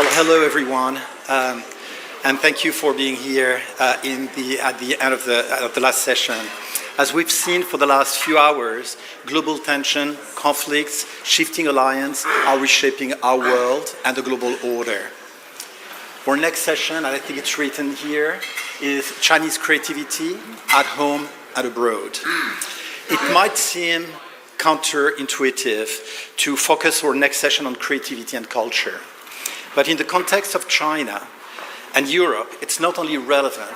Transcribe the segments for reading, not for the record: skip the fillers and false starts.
Well, hello everyone, and thank you for being here at the end of the last session. As we've seen for the last few hours, global tension, conflicts, shifting alliance are reshaping our world and the global order. Our next session, and I think it's written here, is Chinese creativity at home and abroad. It might seem counterintuitive to focus our next session on creativity and culture. But in the context of China and Europe, it's not only relevant,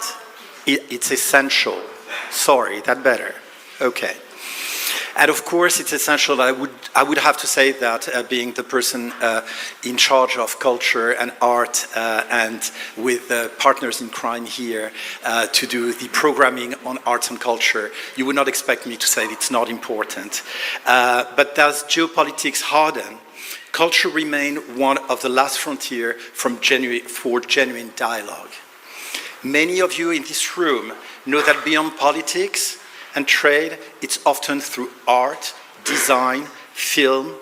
it's essential. Sorry, that better? Okay. And of course, it's essential. I would have to say that being the person in charge of culture and art and with partners in crime here to do the programming on arts and culture, you would not expect me to say it's not important. But as geopolitics harden, culture remains one of the last frontier for genuine dialogue. Many of you in this room know that beyond politics and trade, it's often through art, design, film,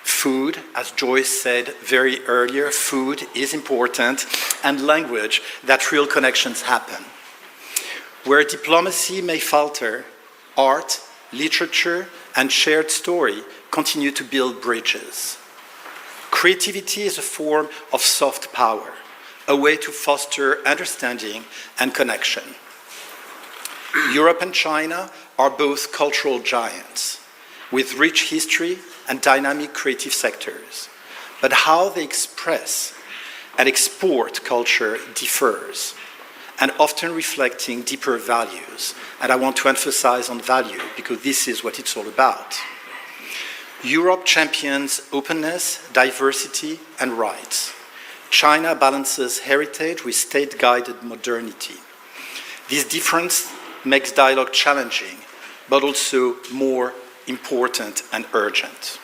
food, as Joyce said very earlier, food is important, and language that real connections happen. Where diplomacy may falter, art, literature, and shared story continue to build bridges. Creativity is a form of soft power, a way to foster understanding and connection. Europe and China are both cultural giants, with rich history and dynamic creative sectors. But how they express and export culture differs, and often reflecting deeper values. And I want to emphasize on value, because this is what it's all about. Europe champions openness, diversity, and rights. China balances heritage with state-guided modernity. This difference makes dialogue challenging, but also more important and urgent.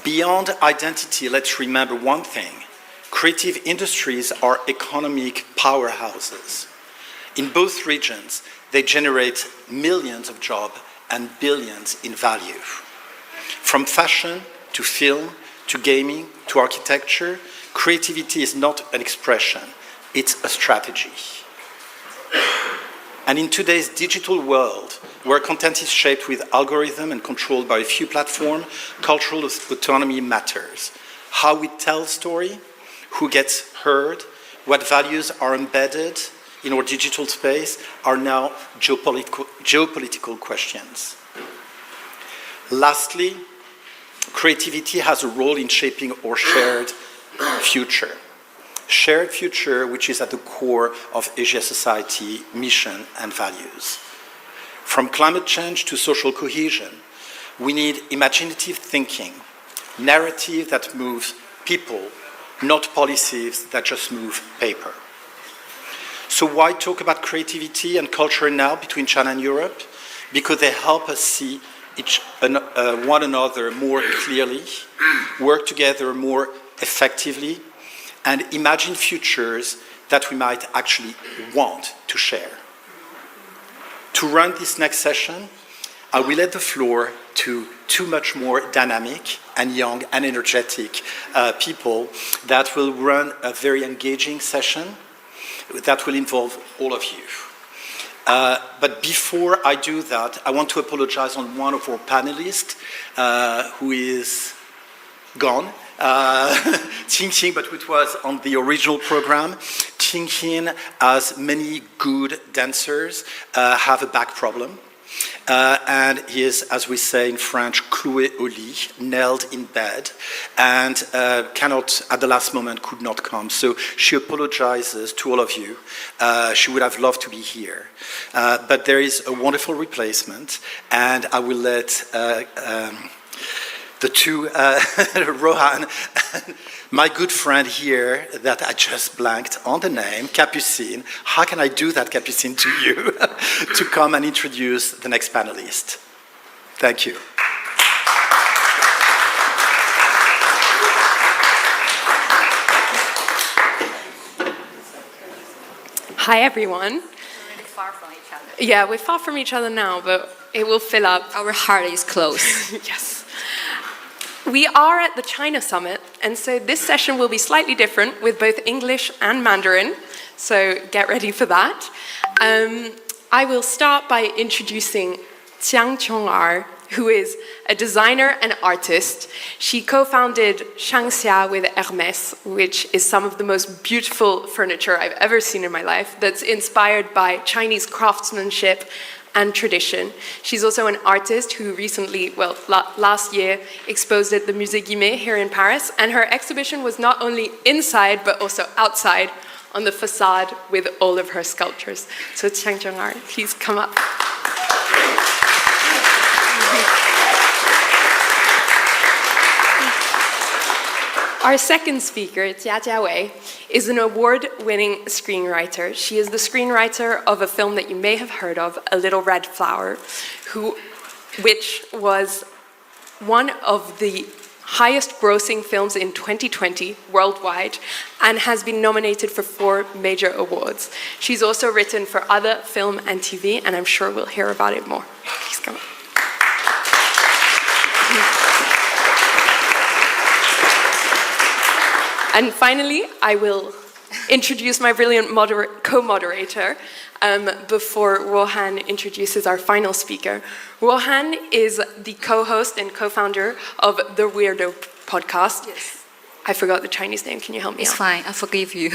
Beyond identity, let's remember one thing. Creative industries are economic powerhouses. In both regions, they generate millions of jobs and billions in value. From fashion to film to gaming to architecture, creativity is not an expression, it's a strategy. And in today's digital world, where content is shaped with algorithm and controlled by a few platforms, cultural autonomy matters. How we tell story, who gets heard, what values are embedded in our digital space are now geopolitical questions. Lastly, creativity has a role in shaping our shared future. Shared future which is at the core of Asia society mission and values. From climate change to social cohesion, we need imaginative thinking, narrative that moves people, not policies that just move paper. So why talk about creativity and culture now between China and Europe? Because they help us see one another more clearly, work together more effectively, and imagine futures that we might actually want to share. To run this next session, I will let the floor to two much more dynamic and young and energetic people that will run a very engaging session that will involve all of you. But before I do that, I want to apologize on one of our panelists who is gone. Qing, but it was on the original program. Qing, as many good dancers, have a back problem. And he is, as we say in French, cloué au lit, nailed in bed, and cannot, at the last moment, could not come. So she apologizes to all of you. She would have loved to be here. But there is a wonderful replacement, and I will let the two, Rohan, my good friend here that I just blanked on the name, Capucine. How can I do that, Capucine, to you? To come and introduce the next panelist. Thank you. Hi, everyone. We're really far from each other. Yeah, we're far from each other now, but it will fill up. Our heart is close. Yes. We are at the China Summit, and so this session will be slightly different with both English and Mandarin, so get ready for that. I will start by introducing Jiang Chong'er, who is a designer and artist. She co-founded Shangxia with Hermès, which is some of the most beautiful furniture I've ever seen in my life that's inspired by Chinese craftsmanship and tradition. She's also an artist who recently, last year, exposed at the Musée Guimet here in Paris, and her exhibition was not only inside but also outside on the facade with all of her sculptures. So Jiang Chong'er, please come up. Our second speaker, Jia Jiawei, is an award-winning screenwriter. She is the screenwriter of a film that you may have heard of, A Little Red Flower, which was one of the highest-grossing films in 2020 worldwide and has been nominated for 4 major awards. She's also written for other film and TV, and I'm sure we'll hear about it more. Please come up. And finally, I will introduce my brilliant co-moderator before Rohan introduces our final speaker. Rohan is the co-host and co-founder of the Weirdo podcast. Yes. I forgot the Chinese name. Can you help me It's out? fine, I forgive you.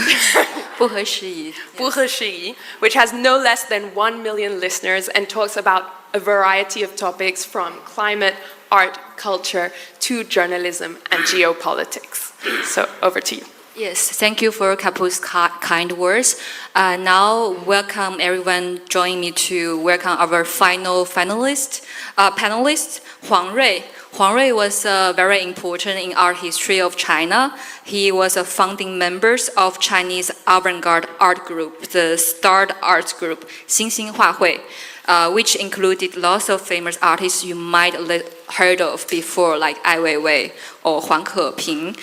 不合时宜. 不合时宜, which has no less than 1 million listeners and talks about a variety of topics from climate, art, culture, to journalism and geopolitics. So over to you. Yes, thank you for Kapu's kind words. Now, welcome everyone join me to welcome our final panelist, Huang Rui. Huang Rui was very important in art history of China. He was a founding member of Chinese avant-garde art group, the Starred Arts Group, Xinxin Huahui, which included lots of famous artists you might have heard of before, like Ai Weiwei or Huang Keping.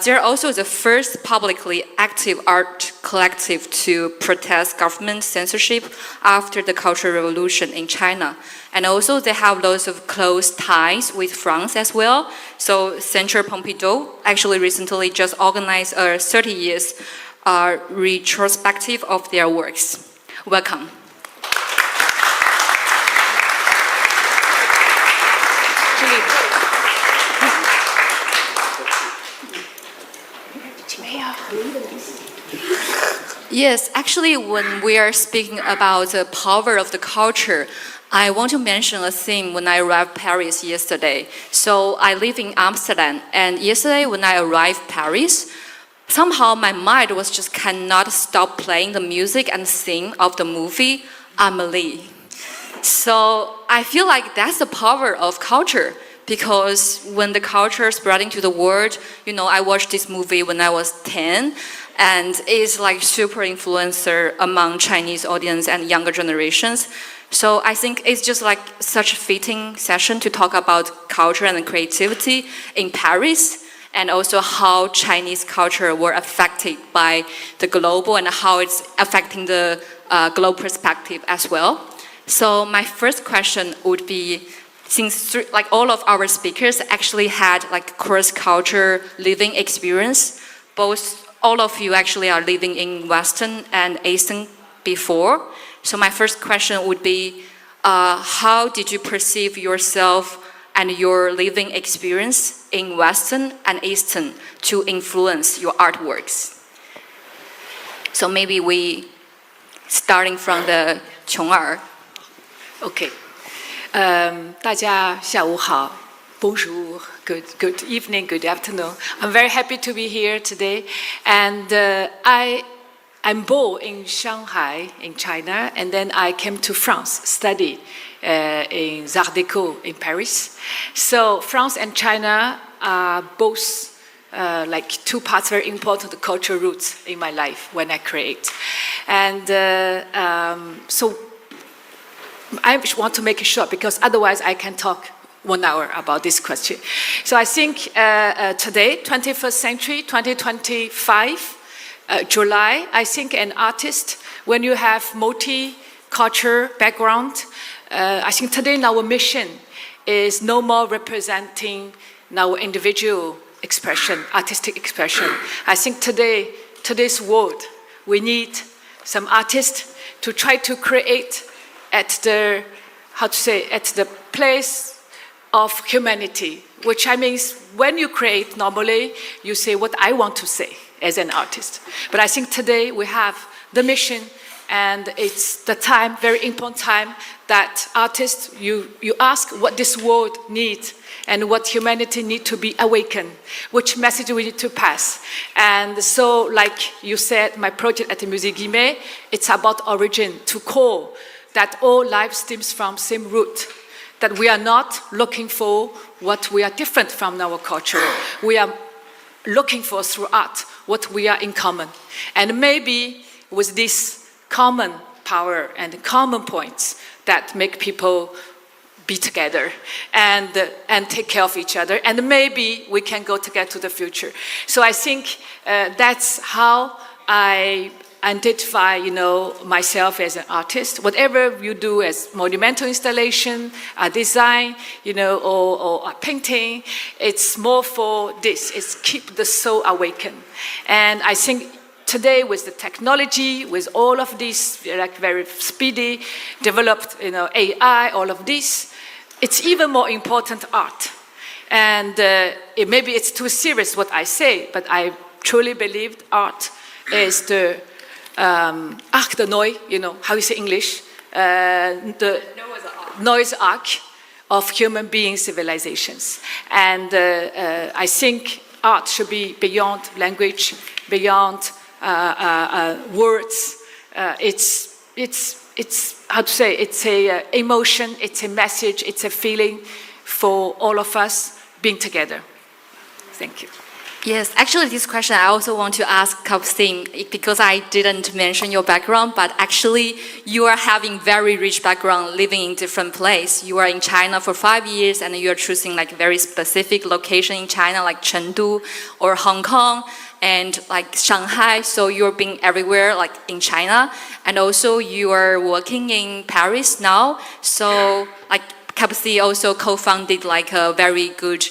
They're also the first publicly active art collective to protest government censorship after the Cultural Revolution in China. And also they have lots of close ties with France as well. So Centre Pompidou actually recently just organized a 30 years retrospective of their works. Welcome. Yes, actually, when we are speaking about the power of the culture, I want to mention a thing when I arrived Paris yesterday. So I live in Amsterdam, and yesterday when I arrived Paris, somehow my mind was just cannot stop playing the music and theme of the movie Amélie. So I feel like that's the power of culture. Because when the culture is spreading to the world, I watched this movie when I was 10, and it's like super influencer among Chinese audience and younger generations. So I think it's just like such a fitting session to talk about culture and creativity in Paris, and also how Chinese culture were affected by the global and how it's affecting the global perspective as well. So my first question would be, since all of our speakers actually had cross-culture living experience, all of you actually are living in Western and Eastern before. So my first question would be, how did you perceive yourself and your living experience in Western and Eastern to influence your artworks? So maybe we, starting from the Chong'er. Okay. 大家下午好 Bonjour, good evening, good afternoon. I'm very happy to be here today. And I'm born in Shanghai, in China, and then I came to France, study in Art Deco in Paris. So France and China are both like two parts very important cultural roots in my life when I create. And so I want to make it short because otherwise I can talk 1 hour about this question. So I think today, 21st century, 2025, July, I think an artist, when you have multi-cultural background, I think today our mission is no more representing in our individual expression, artistic expression. I think today's world, we need some artists to try to create at the, at the place of humanity, which I mean, when you create, normally you say what I want to say as an artist. But I think today we have the mission, and it's the time, very important time, that artists, you ask what this world needs and what humanity needs to be awakened, which message we need to pass. And so, like you said, my project at the Musée Guimet, it's about origin, to call that all life stems from same root, that we are not looking for what we are different from our culture. We are looking for through art what we are in common. And maybe with this common power and common points that make people be together and take care of each other, and maybe we can go together to the future. So I think that's how I identify, myself as an artist. Whatever you do as monumental installation, design, or painting, it's more for this. It's keep the soul awakened. And I think today, with the technology, with all of this, very speedy, developed, AI, all of this, it's even more important art. And maybe it's too serious what I say, but I truly believe art is the arc de Noé, how you say English? The Noah's Ark of human being civilizations. And I think art should be beyond language, beyond words. It's how to say, it's a emotion, it's a message, it's a feeling for all of us being together. Thank you. Yes, actually this question I also want to ask Kapsim, because I didn't mention your background, but actually you are having very rich background living in different places. You are in China for 5 years and you are choosing like very specific location in China like Chengdu or Hong Kong and like Shanghai, so you're being everywhere like in China, and also you are working in Paris now, so like Kapsi also co-founded like a very good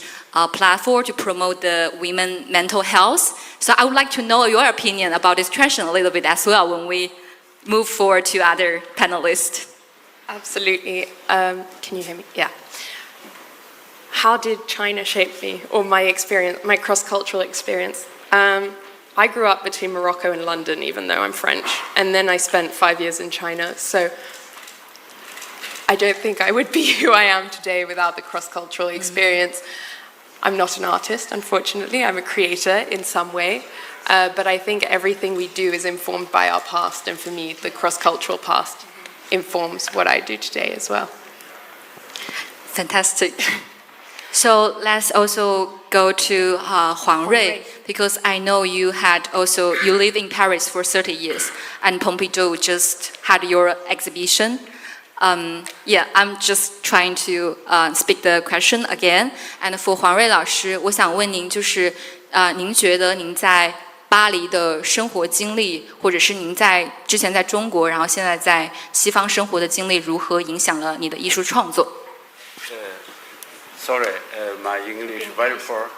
platform to promote the women mental health. So I would like to know your opinion about this question a little bit as well when we move forward to other panelists. Absolutely. Can you hear me? Yeah. How did China shape me, or my experience, my cross-cultural experience? I grew up between Morocco and London, even though I'm French, and then I spent 5 years in China. So I don't think I would be who I am today without the cross-cultural experience. I'm not an artist, unfortunately. I'm a creator in some way. But I think everything we do is informed by our past. And for me, the cross-cultural past informs what I do today as well. Fantastic. So let's also go to Huang Rui, because I know you live in Paris for 30 years, and Pompidou just had your exhibition. I'm just trying to speak the question again. And for 黄瑞老师，我想问您，就是您觉得您在巴黎的生活经历，或者是您之前在中国，然后现在在西方生活的经历，如何影响了你的艺术创作？Sorry, my English very poor.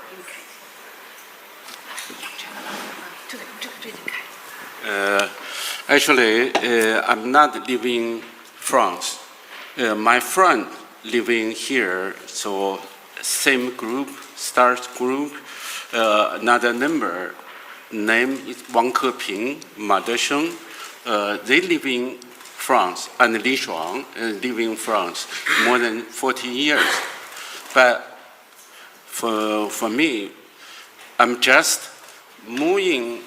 Actually, I'm not living France. My friend living here, so same group, start group, another member, name is Wang Keping, Ma Desheng. They live in France, and Li Shuang live in France more than 40 years. But for me, I'm just moving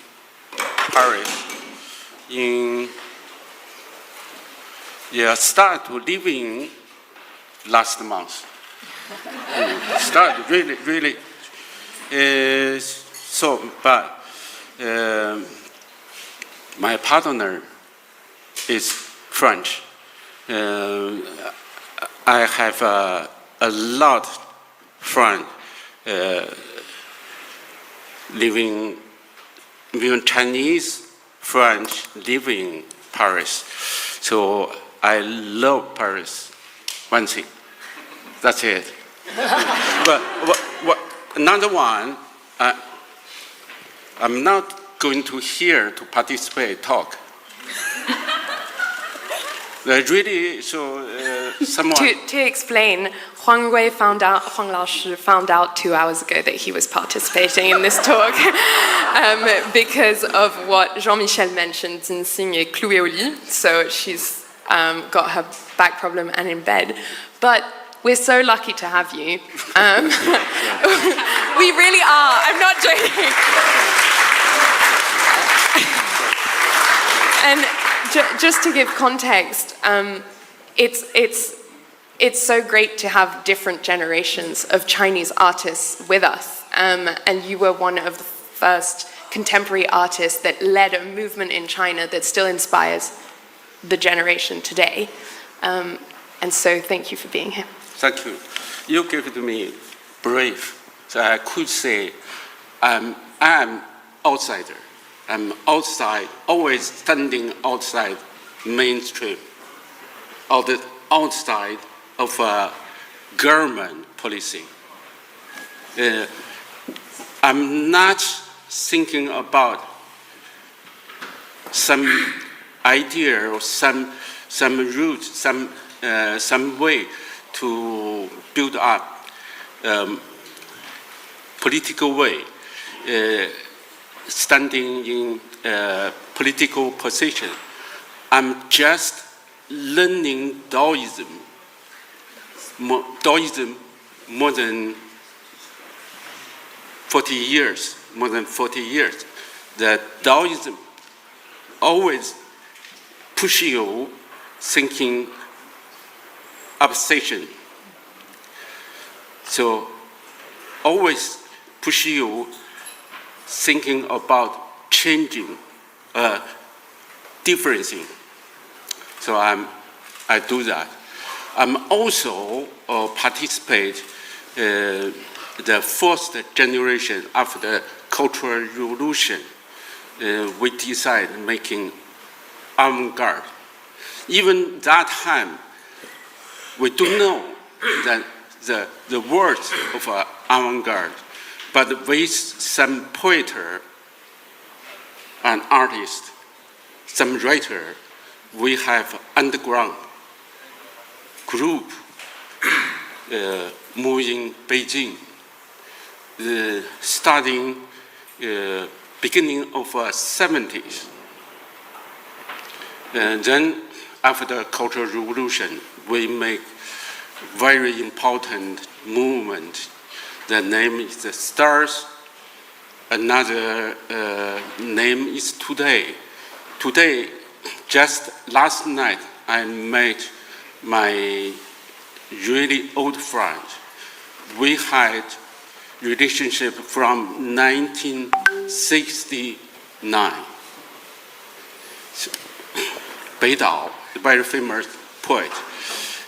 Paris start to living last month. Start really. But my partner is French. I have a lot of friends living, even Chinese, French, living in Paris. So I love Paris. One thing. That's it. But another one, I'm not going to here to participate talk. Really, so someone. To explain, Huang Lao Shi found out 2 hours ago that he was participating in this talk because of what Jean-Michel mentioned, Xing est clouée au lit, so she's got her back problem and in bed. But we're so lucky to have you. We really are, I'm not joking. And just to give context, it's so great to have different generations of Chinese artists with us. And you were one of the first contemporary artists that led a movement in China that still inspires the generation today. And so thank you for being here. Thank you. You gave me brave. So I could say I'm outsider. I'm outside, always standing outside mainstream, or the outside of government policy. I'm not thinking about some idea or some route, some way to build up political way. Standing in political position. I'm just learning Taoism more than 40 years. The Taoism always push you thinking obsession. So always push you thinking about changing, differencing. So I do that. I'm also participate the first generation after the Cultural Revolution. We decide making avant-garde. Even that time, we don't know that the words of avant-garde. But with some poet and artist, some writer, we have underground group moving Beijing, starting beginning of 70s. Then after the Cultural Revolution, we make very important movement. The name is the Stars. Another name is Today. Today, just last night, I met my really old friend. We had relationship from 1969. Bei Dao, very famous poet.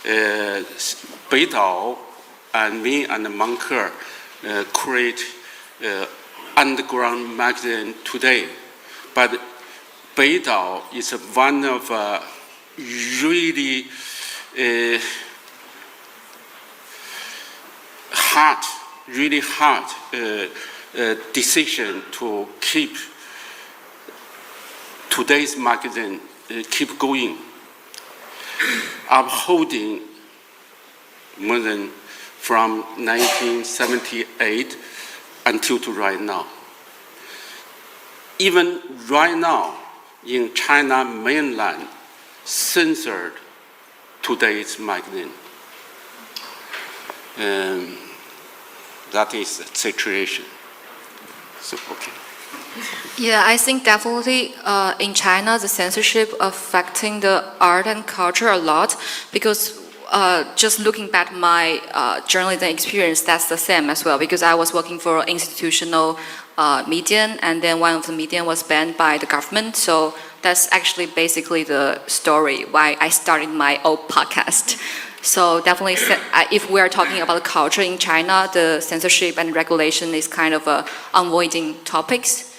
Bei Dao and me and Monker create underground magazine Today. But Bei Dao is one of really hard decision to keep Today's magazine keep going, upholding more than from 1978 until to right now. Even right now, in China mainland, censored Today's magazine. That is the situation. So, okay. Yeah, I think definitely in China, the censorship affecting the art and culture a lot because just looking back my journalism experience, that's the same as well because I was working for institutional media and then one of the media was banned by the government. So that's actually basically the story why I started my own podcast. So definitely, if we are talking about culture in China, the censorship and regulation is kind of avoiding topics.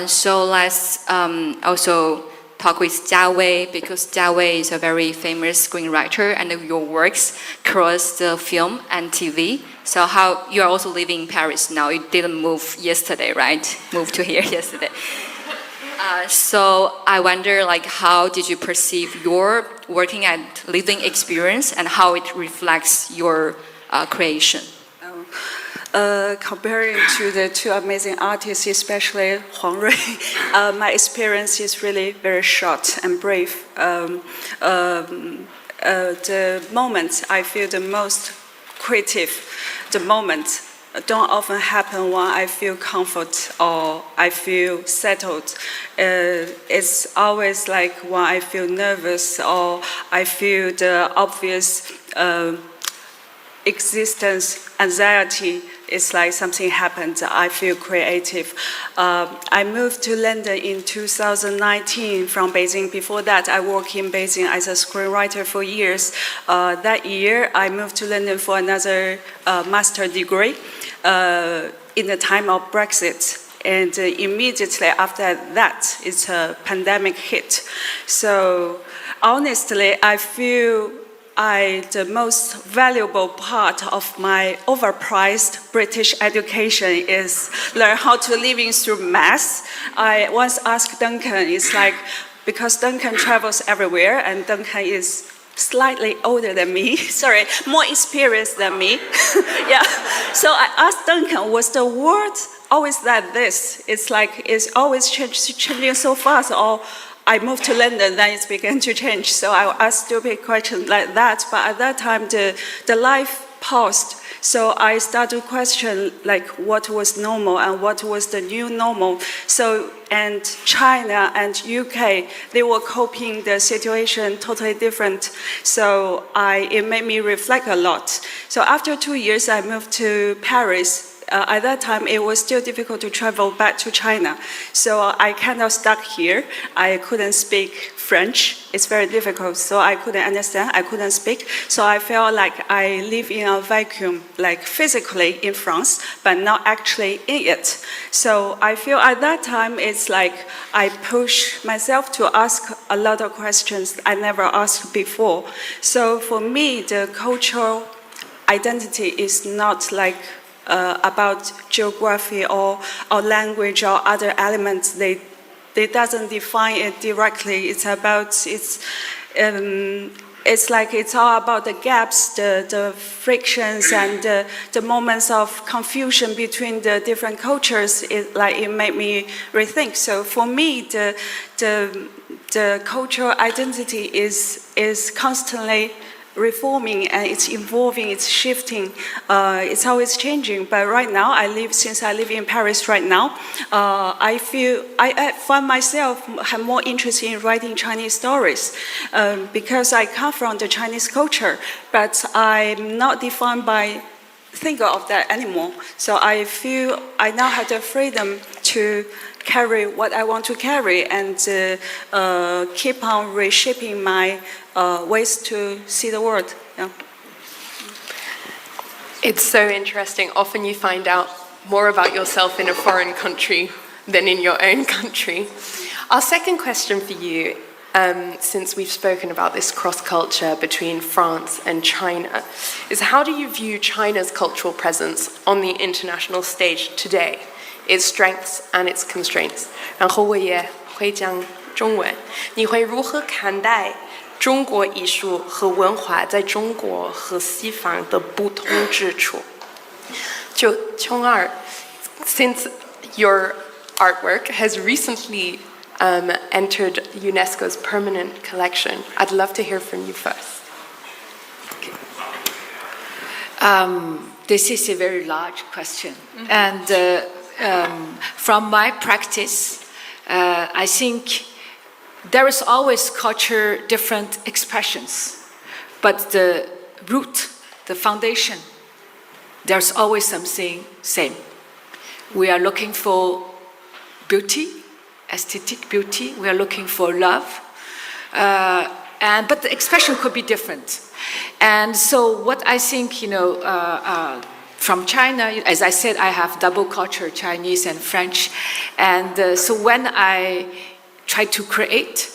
So let's also talk with Jia Wei because Jia Wei is a very famous screenwriter and your works cross the film and TV. So how you are also living in Paris now? You didn't move yesterday, right? Moved to here yesterday. So I wonder, like, how did you perceive your working and living experience, and how it reflects your creation? Comparing to the two amazing artists, especially Huang Rui, my experience is really very short and brief. The moment I feel the most creative, the moment don't often happen when I feel comfort or I feel settled. It's always like when I feel nervous or I feel the obvious existence anxiety. It's like something happened. I feel creative. I moved to London in 2019 from Beijing. Before that, I worked in Beijing as a screenwriter for years. That year, I moved to London for another master degree in the time of Brexit. And immediately after that, it's a pandemic hit. So honestly, I feel the most valuable part of my overpriced British education is learn how to live through math. I once asked Duncan, it's like, because Duncan travels everywhere and Duncan is slightly older than me, sorry, more experienced than me. Yeah. So I asked Duncan, was the world always like this? It's like, it's always changing so fast, or I moved to London, then it began to change. So I asked stupid questions like that. But at that time, the life paused. So I started to question like what was normal and what was the new normal. So, and China and UK, they were coping the situation totally different. So it made me reflect a lot. So after 2 years, I moved to Paris. At that time, it was still difficult to travel back to China. So I kind of stuck here. I couldn't speak French. It's very difficult, so I couldn't understand, I couldn't speak. So I felt like I live in a vacuum, like physically in France, but not actually in it. So I feel at that time, it's like I push myself to ask a lot of questions I never asked before. So for me, the cultural identity is not like about geography or language or other elements. They doesn't define it directly. It's about it's like it's all about the gaps, the frictions, and the moments of confusion between the different cultures. It made me rethink. So for me, the cultural identity is constantly reforming, and it's evolving, it's shifting, it's always changing. But right now, since I live in Paris right now, I find myself have more interest in writing Chinese stories because I come from the Chinese culture, but I'm not defined by thinker of that anymore. So I feel I now have the freedom to carry what I want to carry and keep on reshaping my ways to see the world. Yeah. It's so interesting. Often you find out more about yourself in a foreign country than in your own country. Our second question for you, since we've spoken about this cross-culture between France and China, is how do you view China's cultural presence on the international stage today, its strengths and its constraints? 然后我也会讲中文。你会如何看待中国艺术和文化在中国和西方的不同之处？就琼儿 since your artwork has recently entered UNESCO's permanent collection, I'd love to hear from you first. This is a very large question. And from my practice, I think there is always culture, different expressions. But the root, the foundation, there's always something same. We are looking for beauty, aesthetic beauty. We are looking for love. But the expression could be different. And so what I think, from China, as I said, I have double culture, Chinese and French. And so when I try to create,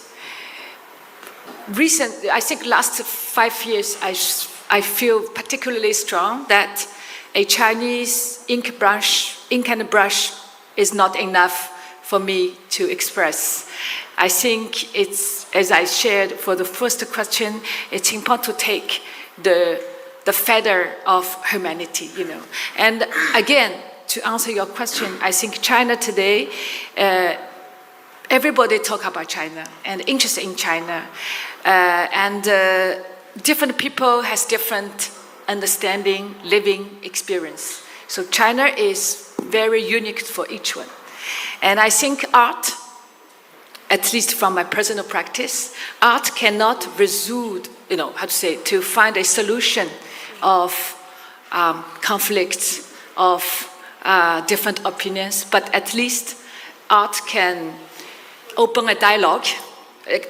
I think last 5 years, I feel particularly strong that a Chinese ink and brush is not enough for me to express. I think it's, as I shared for the first question, it's important to take the feather of humanity, And again, to answer your question, I think China today, everybody talk about China and interest in China. Different people has different understanding, living experience. So China is very unique for each one. And I think art, at least from my personal practice, art cannot resolve, to find a solution of conflicts, of different opinions, but at least art can open a dialogue,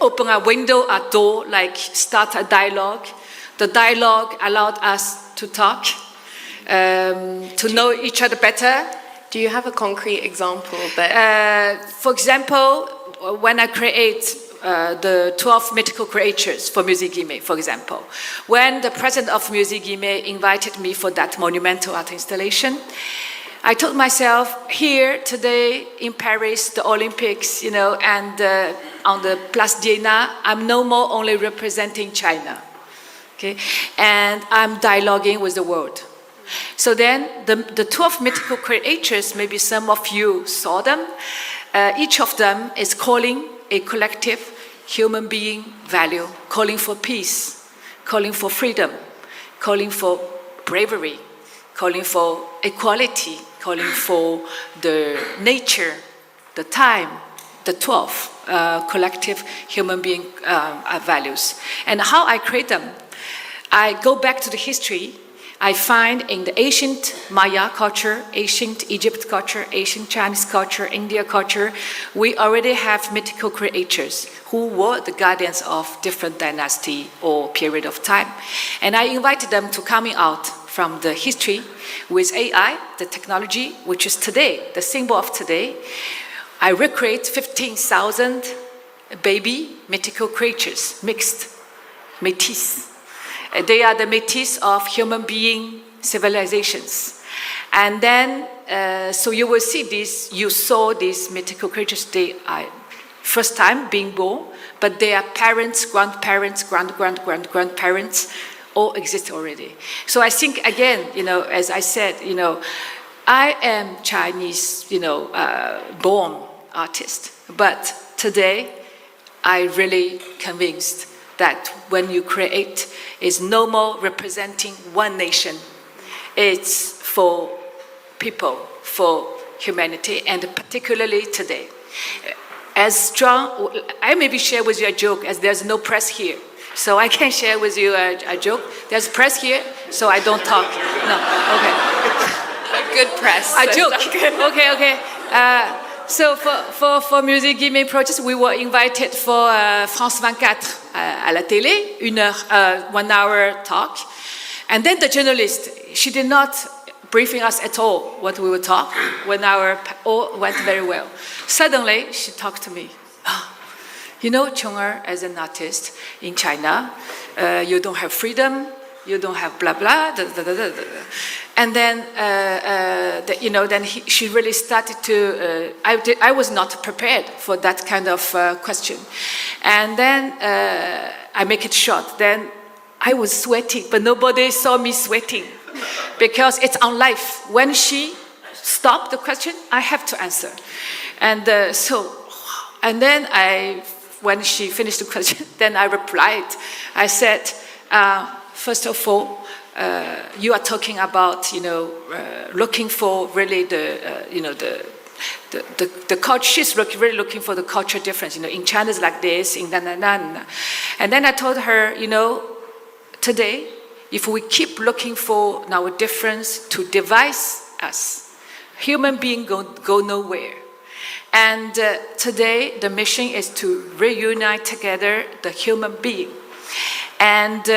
open a window, a door, start a dialogue. The dialogue allowed us to talk, to know each other better. Do you have a concrete example? For example, when I create the 12 mythical creatures for Musée Guimet, for example, when the president of Musée Guimet invited me for that monumental art installation, I told myself, here today in Paris, the Olympics, and on the Place d'Iéna, I'm no more only representing China, okay? And I'm dialoguing with the world. So then the 12 mythical creatures, maybe some of you saw them, each of them is calling a collective human being value, calling for peace, calling for freedom, calling for bravery, calling for equality, calling for the nature, the time, the 12 collective human being values. And how I create them, I go back to the history. I find in the ancient Maya culture, ancient Egypt culture, ancient Chinese culture, India culture, we already have mythical creators who were the guardians of different dynasty or period of time. And I invited them to coming out from the history with AI, the technology, which is today, the symbol of today. I recreate 15,000 baby mythical creatures, mixed, métis. They are the métis of human being civilizations. And then, so you will see this, you saw these mythical creatures, they are first time being born, but their parents, grandparents, grandparents, all exist already. So I think, again, as I said, I am Chinese, born artist, but today I really convinced that when you create, it's no more representing one nation. It's for people, for humanity, and particularly today. As strong, I maybe share with you a joke, as there's no press here. So I can share with you a joke. There's press here, so I don't talk. No, okay. A good press. A joke. Okay. So for Musée Guimet project, we were invited for France 24 à la télé, 1 hour talk. And then the journalist, she did not briefing us at all what we would talk. 1 hour, all went very well. Suddenly, she talked to me. Chung-er, as an artist in China, you don't have freedom, you don't have blah, blah, da, da, da, da, da. And then, she really started to, I was not prepared for that kind of question. And then I make it short. Then I was sweating, but nobody saw me sweating because it's on live. When she stopped the question, I have to answer. And then when she finished the question, then I replied. I said, first of all, you are talking about, looking for really the culture. She's really looking for the culture difference. In China it's like this, in na. And then I told her, today, if we keep looking for our difference to divide us, human beings go nowhere. And today, the mission is to reunite together the human being. And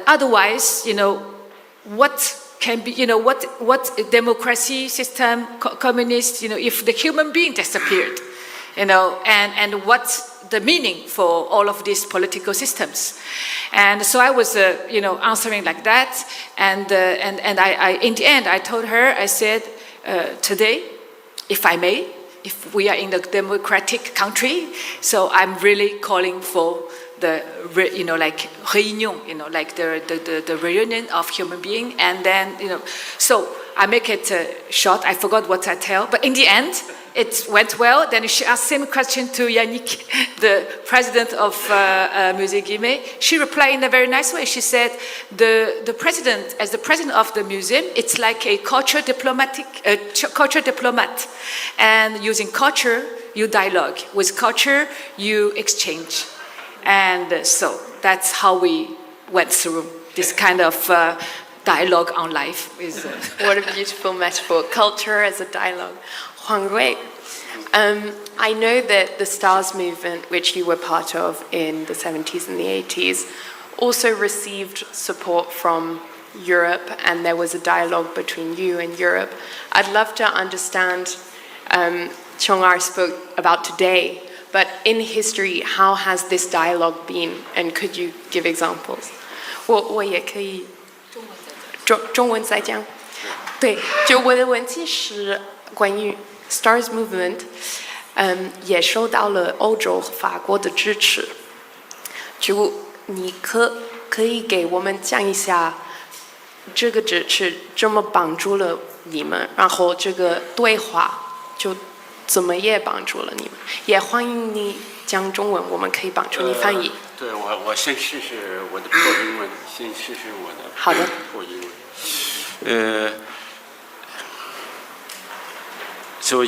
otherwise, what can be, what democracy system, communist, if the human being disappeared, and what the meaning for all of these political systems. And so I was, answering like that. And I, in the end, I told her, I said, today, if I may, if we are in a democratic country, so I'm really calling for the, réunion, like the reunion of human being. And then, so I make it short. I forgot what I tell, but in the end, it went well. Then she asked the same question to Yannick, the president of Musée Guimet. She replied in a very nice way. She said, the president, as the president of the museum, it's like a culture diplomat. And using culture, you dialogue. With culture, you exchange. And so that's how we went through this kind of dialogue on life. What a beautiful metaphor. Culture as a dialogue. Huang Rui, I know that the STARS movement, which you were part of in the 70s and the 80s, also received support from Europe, and there was a dialogue between you and Europe. I'd love to understand, Chong-ar spoke about today, but in history, how has this dialogue been, and could you give examples? 我也可以中文再讲。对，就我的问题是关于 STARS movement， 也受到了欧洲和法国的支持。就你可以给我们讲一下这个支持怎么帮助了你们，然后这个对话就怎么也帮助了你们。也欢迎你讲中文，我们可以帮助你翻译。对，我先试试我的破英文，先试试我的好的破英文。So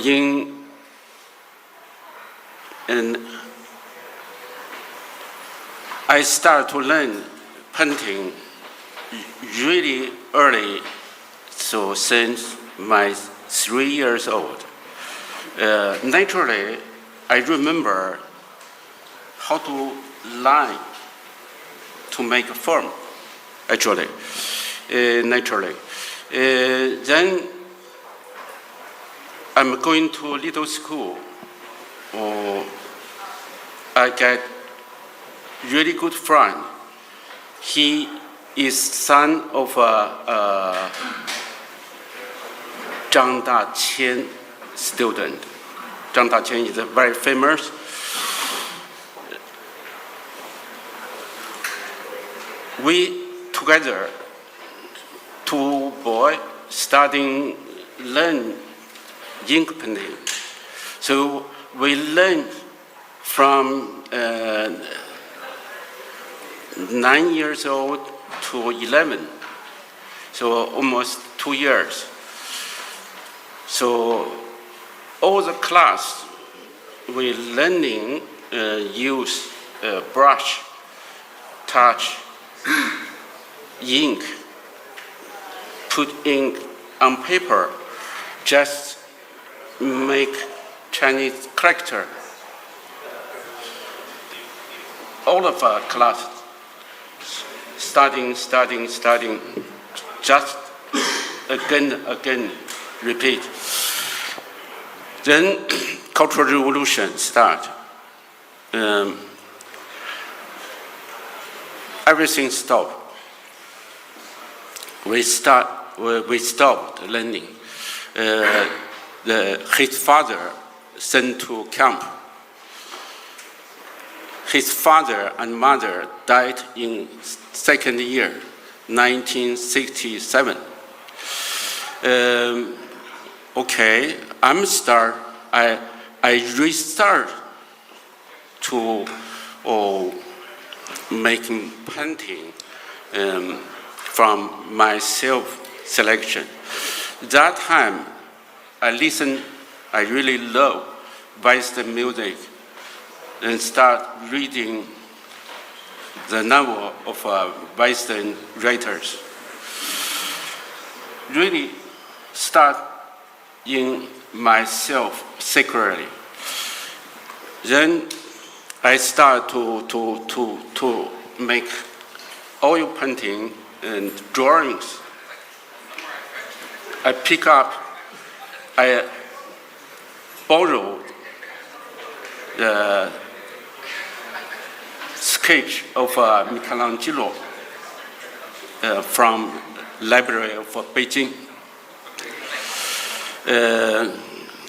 I start to learn painting really early, so since my 3 years old. Naturally, I remember how to line to make a form, actually, naturally. Then I'm going to little school. I get really good friend. He is son of Zhang Daqian student. Zhang Daqian is very famous. We together, two boys, studying, learn ink painting. So we learn from 9 years old to 11, so almost 2 years. So all the class we learning use brush, touch, ink, put ink on paper, just make Chinese character. All of our class studying, just again, repeat. Then Cultural Revolution start. Everything stopped. We stopped learning. His father sent to camp. His father and mother died in second year, 1967. Okay, I restart to making painting from my self-selection. That time, I really love Western music and start reading the novel of Western writers. Really start in myself secretly. Then I start to make oil painting and drawings. I borrowed sketch of Michelangelo from Library of Beijing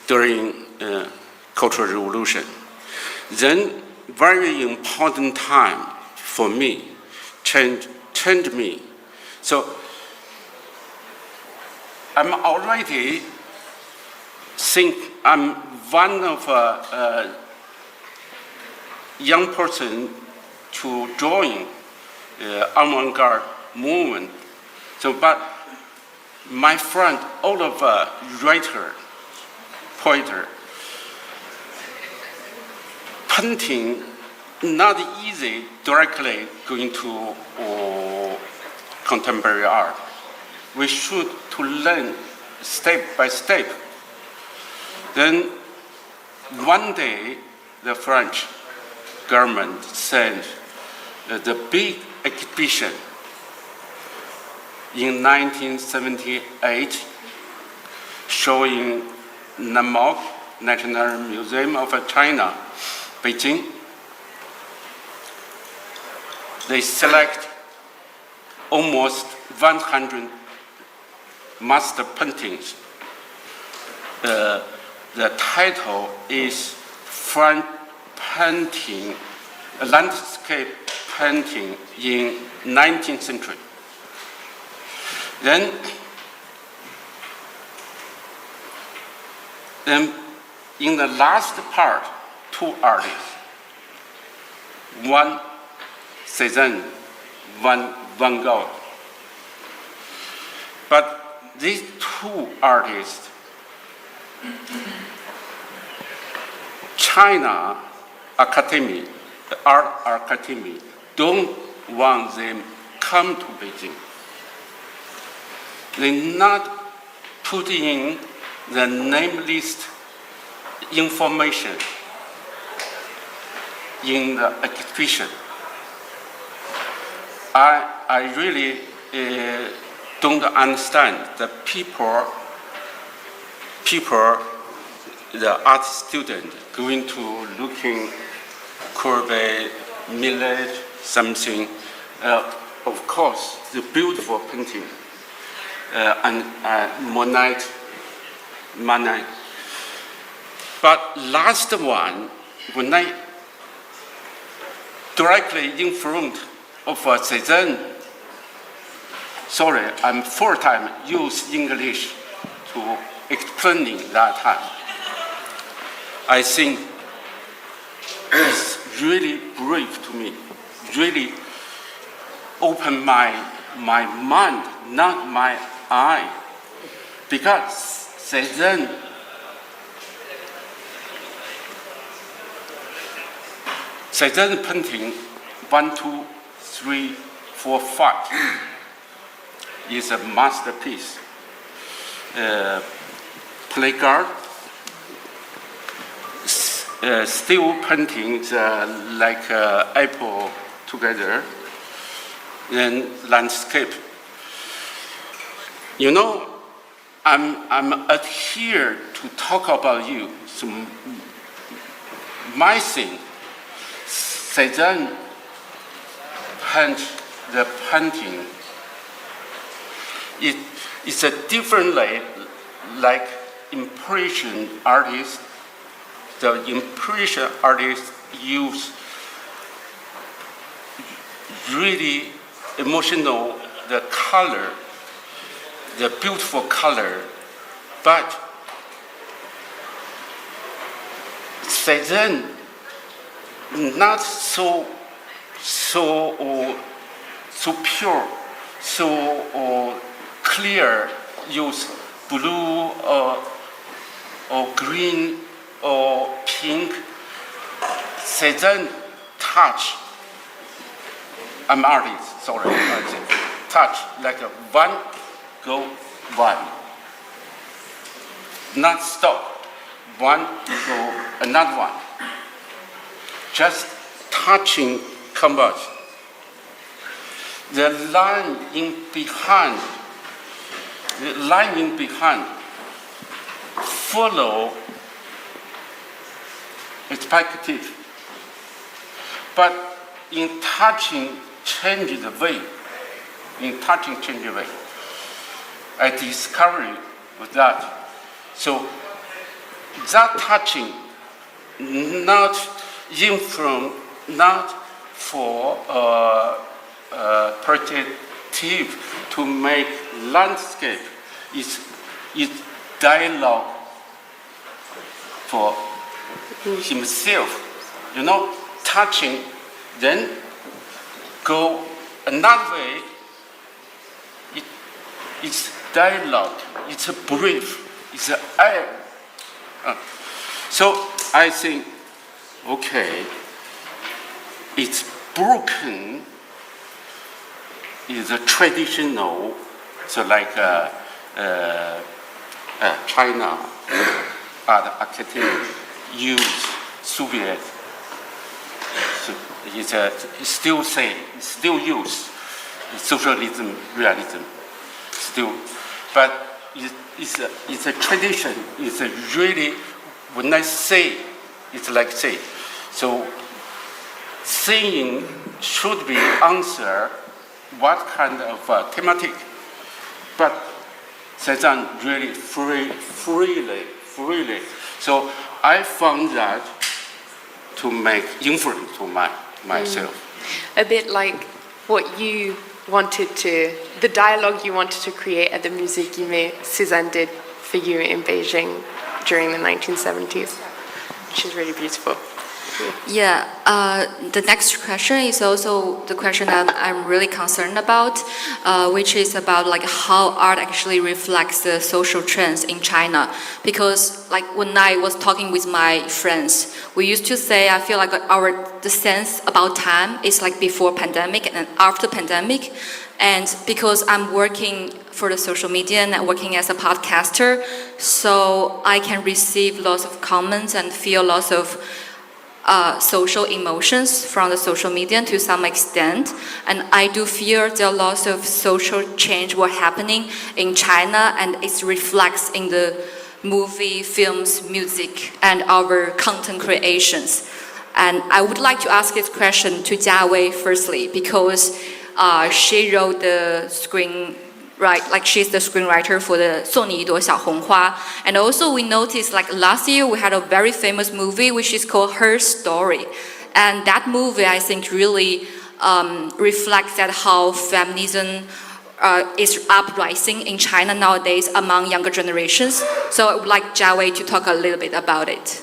during Cultural Revolution. Then, very important time for me, changed me. So I'm already think I'm one of young person to join avant-garde movement. So, but my friend, all of writer, poet, painting not easy directly going to contemporary art. We should to learn step by step. Then one day the French government sent the big exhibition in 1978 showing NAMOC, National Museum of China, Beijing. They select almost 100 master paintings. The title is French painting, landscape painting in 19th century. Then in the last part, two artists. One Cézanne, one Van Gogh. But these two artists, China Academy, the Art Academy, don't want them come to Beijing. They not put in the name list information in the exhibition. I really don't understand the people, the art student going to looking Courbet, Millet, something. Of course, the beautiful painting and Monet. But last one, when I directly in front of Cézanne, sorry, I'm full-time use English to explaining that time. I think it's really brave to me, really open my mind, not my eye, because Cézanne painting 1, 2, 3, 4, 5 is a masterpiece. Placard, still paintings like apple together, then landscape. You know, I'm here to talk about you. So my thing, Cézanne paint the painting. It's a different way, like impression artists. The impression artists use really emotional, the color, the beautiful color, but Cézanne not so pure, so clear, use blue or green or pink. Cézanne touch, I'm artist, sorry, touch like a one, go one. Not stop, one, go another one. Just touching canvas. The line in behind follow perspective. But in touching change the way, I discovered that. So that touching not for protective to make landscape, it's dialogue for himself, touching, then go another way. It's dialogue, it's a brief, it's an air. So I think, okay, it's broken is a traditional, so like China art academy use Soviet. So it's still use socialism, realism, still, but it's a tradition. It's a really, when I say, it's like say. So saying should be answer what kind of thematic, but Cezanne really freely. So I found that to make influence to myself. A bit like what you wanted to, the dialogue you wanted to create at the Musée Guimet, Cézanne did for you in Beijing during the 1970s, which is really beautiful. Yeah, the next question is also the question that I'm really concerned about, which is about like how art actually reflects the social trends in China. Because like when I was talking with my friends, we used to say I feel like the sense about time is like before pandemic and after pandemic. And because I'm working for the social media and working as a podcaster, so I can receive lots of comments and feel lots of social emotions from the social media to some extent, and I do fear there are lots of social change were happening in China, and it reflects in the movie, films, music, and our content creations. And I would like to ask this question to Jiawei firstly, because she wrote the like she's the screenwriter for the 送你一朵小红花. And also we noticed like last year we had a very famous movie which is called Her Story. And that movie I think really reflects that how feminism is uprising in China nowadays among younger generations. So I would like Jiawei to talk a little bit about it.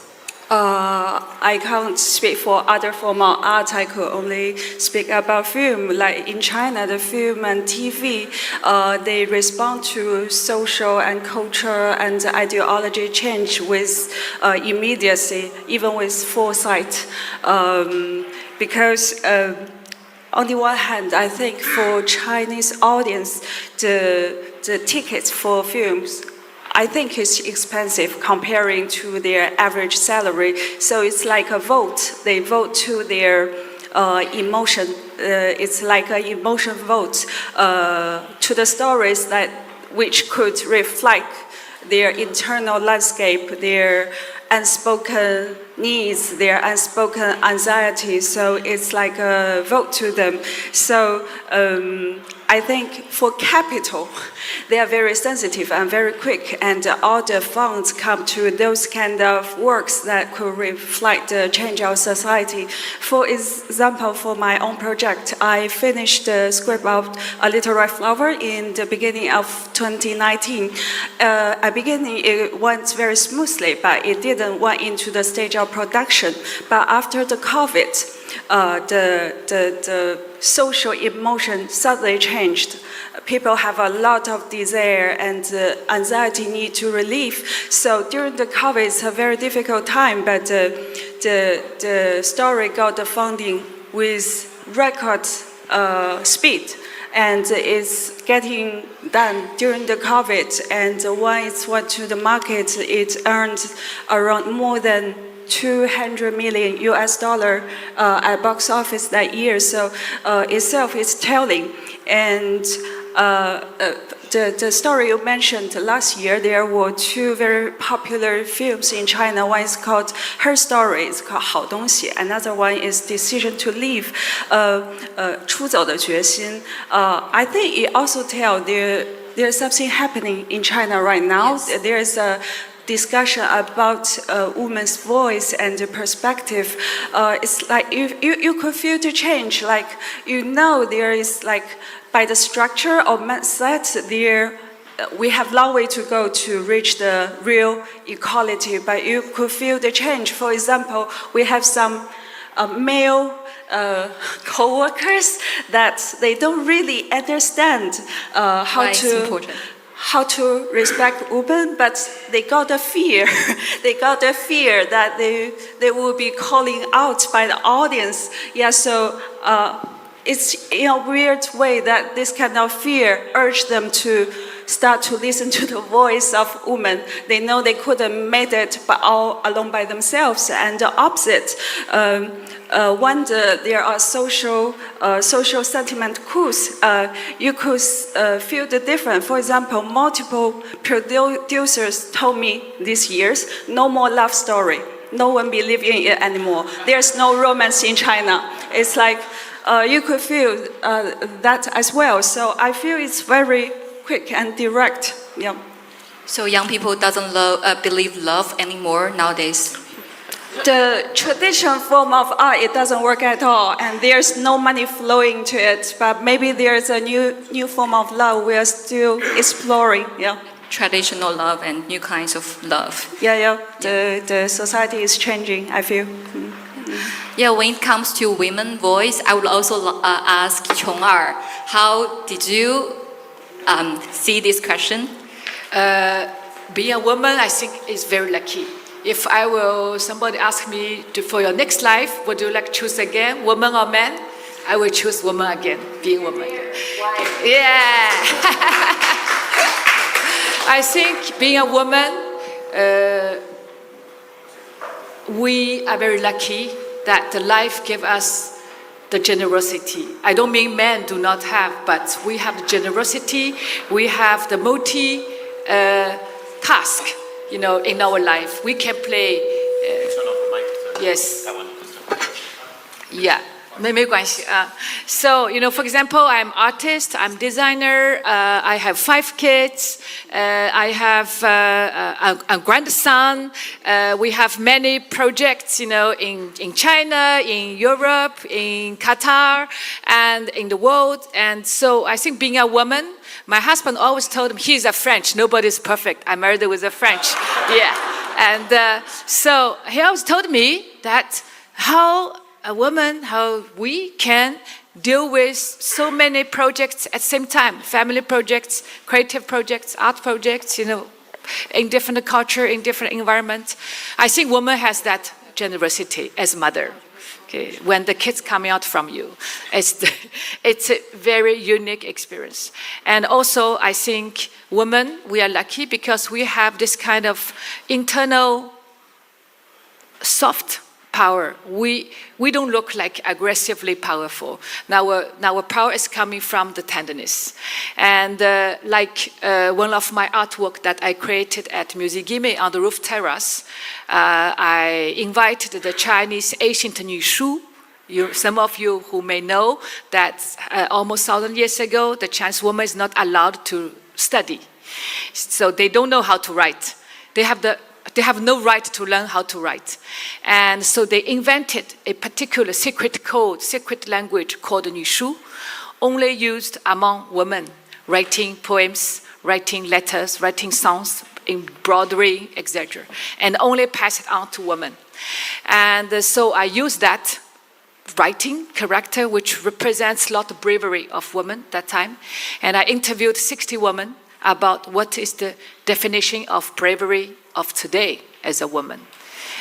I can't speak for other form of art. I could only speak about film. Like in China, the film and TV, they respond to social and culture and ideology change with immediacy, even with foresight. Because on the one hand, I think for Chinese audience, the tickets for films, I think it's expensive comparing to their average salary. So it's like a vote. They vote to their emotion. It's like an emotion vote to the stories which could reflect their internal landscape, their unspoken needs, their unspoken anxieties. So it's like a vote to them. So I think for capital, they are very sensitive and very quick, and all the funds come to those kind of works that could reflect the change of society. For example, for my own project, I finished the script of A Little Red Flower in the beginning of 2019. At the beginning, it went very smoothly, but it didn't went into the stage of production. But after the COVID, the social emotion suddenly changed. People have a lot of desire and anxiety need to relieve. So during the COVID, it's a very difficult time, but the story got the funding with record speed. And it's getting done during the COVID. And when it went to the market, it earned around more than $200 million at box office that year. So itself is telling. And the story you mentioned last year, there were two very popular films in China. One is called Her Story, it's called 好东西. Another one is Decision to Leave, 出走的决心. I think it also tells there's something happening in China right now. Yes. There's a discussion about women's voice and the perspective. It's like you could feel the change. Like, there is like, by the structure or mindset, we have a long way to go to reach the real equality, but you could feel the change. For example, we have some male co-workers that they don't really understand Why it's important. how to respect women, but they got a fear. They got a fear that they will be calling out by the audience. Yeah, so it's in a weird way that this kind of fear urged them to start to listen to the voice of women. They know they couldn't make it all alone by themselves. And the opposite, when there are social sentiment coups, you could feel the difference. For example, multiple producers told me this year, no more love story. No one believes in it anymore. There's no romance in China. It's like you could feel that as well. So I feel it's very quick and direct. Yeah. So young people doesn't believe love anymore nowadays. The traditional form of art, it doesn't work at all, and there's no money flowing to it. But maybe there's a new form of love we are still exploring. Yeah. Traditional love and new kinds of love. Yeah. The society is changing, I feel. Yeah, when it comes to women voice, I would also ask Chong-er, how did you see this question? Being a woman, I think, is very lucky. If somebody ask me for your next life, would you like choose again, woman or man? I will choose woman again, being woman. Why? Yeah. I think being a woman, we are very lucky that the life gives us the generosity. I don't mean men do not have, but we have the generosity, we have the multi-task, in our life. We can play. Turn off the mic. Yes. That one. Yeah. 没关系. So, for example, I'm artist, I'm designer, I have 5 kids, I have a grandson, we have many projects, in China, in Europe, in Qatar, and in the world. And so I think being a woman, my husband always told me, he's a French, nobody's perfect. I married with a French. Yeah. And so he always told me that how we can deal with so many projects at the same time, family projects, creative projects, art projects, in different culture, in different environments. I think woman has that generosity as mother. Okay, when the kids coming out from you, it's a very unique experience. And also, I think women, we are lucky because we have this kind of internal soft power. We don't look like aggressively powerful. Now our power is coming from the tenderness. And one of my artwork that I created at Musigime on the roof terrace, I invited the Chinese ancient Nushu. Some of you who may know that almost 1,000 years ago, the Chinese woman is not allowed to study. So they don't know how to write. They have no right to learn how to write. And so they invented a particular secret code, secret language called Nushu, only used among women, writing poems, writing letters, writing songs, embroidery, etc., and only pass it on to women. And so I used that writing character, which represents a lot of bravery of women that time. And I interviewed 60 women about what is the definition of bravery of today as a woman.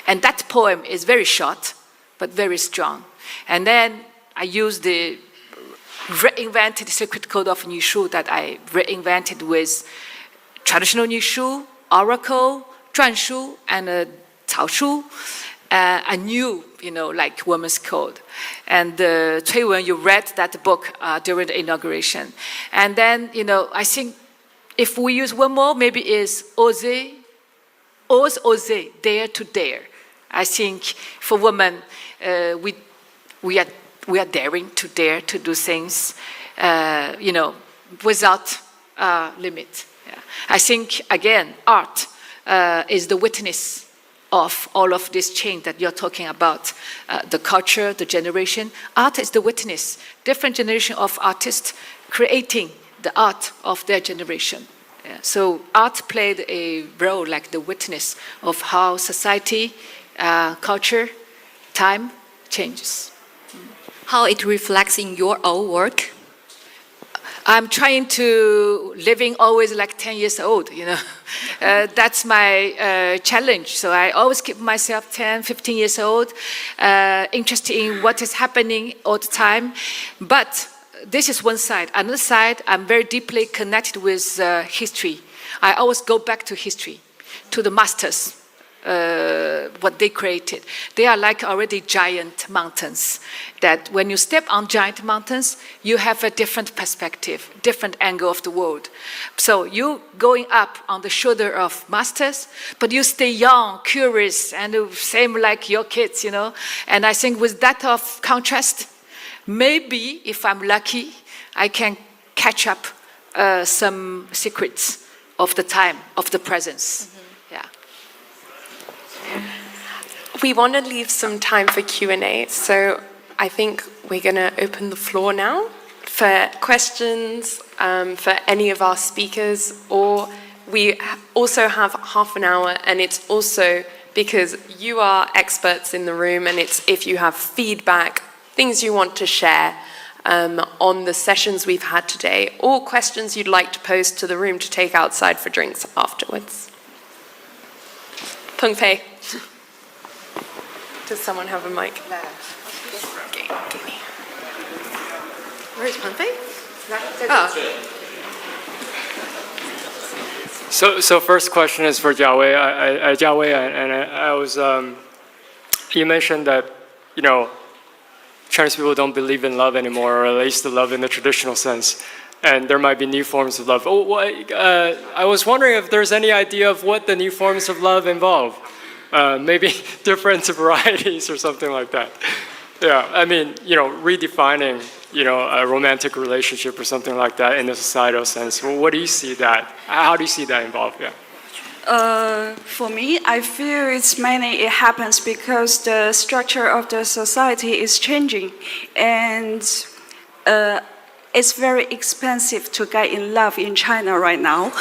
And that poem is very short, but very strong. And then I used the reinvented secret code of Nushu that I reinvented with traditional Nushu, oracle, Zhuanshu, and Caoshu, a new, like women's code. And Cui Wen, you read that book during the inauguration. And then, I think if we use one more, maybe is oser, ose, oser, dare to dare. I think for women, we are daring to dare to do things, without limit. Yeah. I think, again, art is the witness of all of this change that you're talking about, the culture, the generation. Art is the witness. Different generation of artists creating the art of their generation. Yeah. So art played a role like the witness of how society, culture, time changes. How it reflects in your own work? I'm trying to living always like 10 years old, That's my challenge. So I always keep myself 10, 15 years old, interested in what is happening all the time. But this is one side. Another side, I'm very deeply connected with history. I always go back to history, to the masters, what they created. They are like already giant mountains, that when you step on giant mountains, you have a different perspective, different angle of the world. So you going up on the shoulder of masters, but you stay young, curious, and same like your kids, And I think with that of contrast, maybe if I'm lucky, I can catch up some secrets of the time, of the presence. Yeah. We want to leave some time for Q&A, so I think we're going to open the floor now for questions for any of our speakers, or we also have half an hour, and it's also because you are experts in the room, and it's if you have feedback, things you want to share on the sessions we've had today, or questions you'd like to pose to the room to take outside for drinks afterwards. Peng Pei. Does someone have a mic? Okay, give me. Where is Peng Pei? So first question is for Jiawei. Jiawei, and I was, you mentioned that, Chinese people don't believe in love anymore, or at least the love in the traditional sense, and there might be new forms of love. I was wondering if there's any idea of what the new forms of love involve. Maybe different varieties or something like that. Yeah, I mean, redefining, a romantic relationship or something like that in a societal sense. Well, what do you see that? How do you see that involved? Yeah. For me, I feel it happens because the structure of the society is changing, and it's very expensive to get in love in China right now.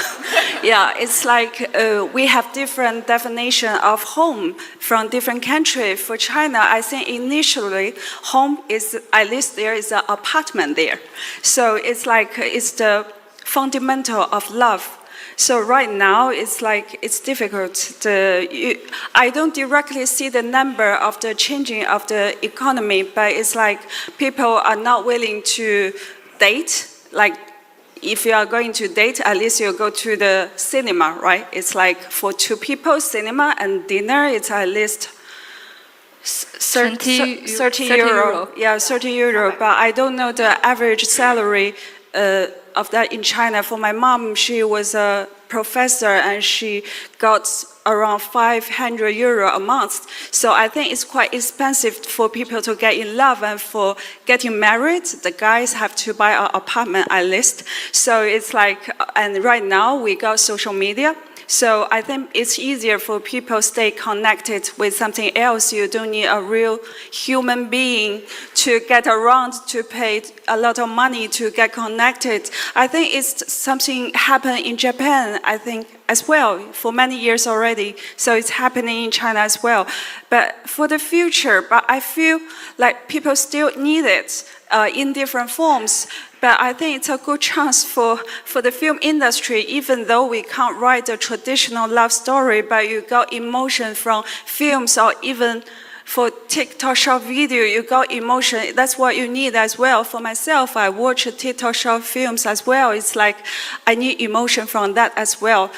Yeah, it's like we have different definition of home from different countries. For China, I think initially home is, at least there is an apartment there. So it's like it's the fundamental of love. So right now, it's like it's difficult. I don't directly see the number of the changing of the economy, but it's like people are not willing to date. Like if you are going to date, at least you go to the cinema, right? It's like for two people, cinema and dinner, it's at least 30 euro. Yeah, 30 euro. But I don't know the average salary of that in China. For my mom, she was a professor and she got around 500 euro a month. So I think it's quite expensive for people to get in love, and for getting married, the guys have to buy an apartment at least. So it's like, and right now we got social media. So I think it's easier for people to stay connected with something else. You don't need a real human being to get around, to pay a lot of money to get connected. I think it's something happened in Japan, I think, as well, for many years already. So it's happening in China as well. But for the future, but I feel like people still need it in different forms. But I think it's a good chance for the film industry, even though we can't write a traditional love story, but you got emotion from films, or even for TikTok short video, you got emotion. That's what you need as well. For myself, I watch TikTok short films as well. It's like I need emotion from that as well.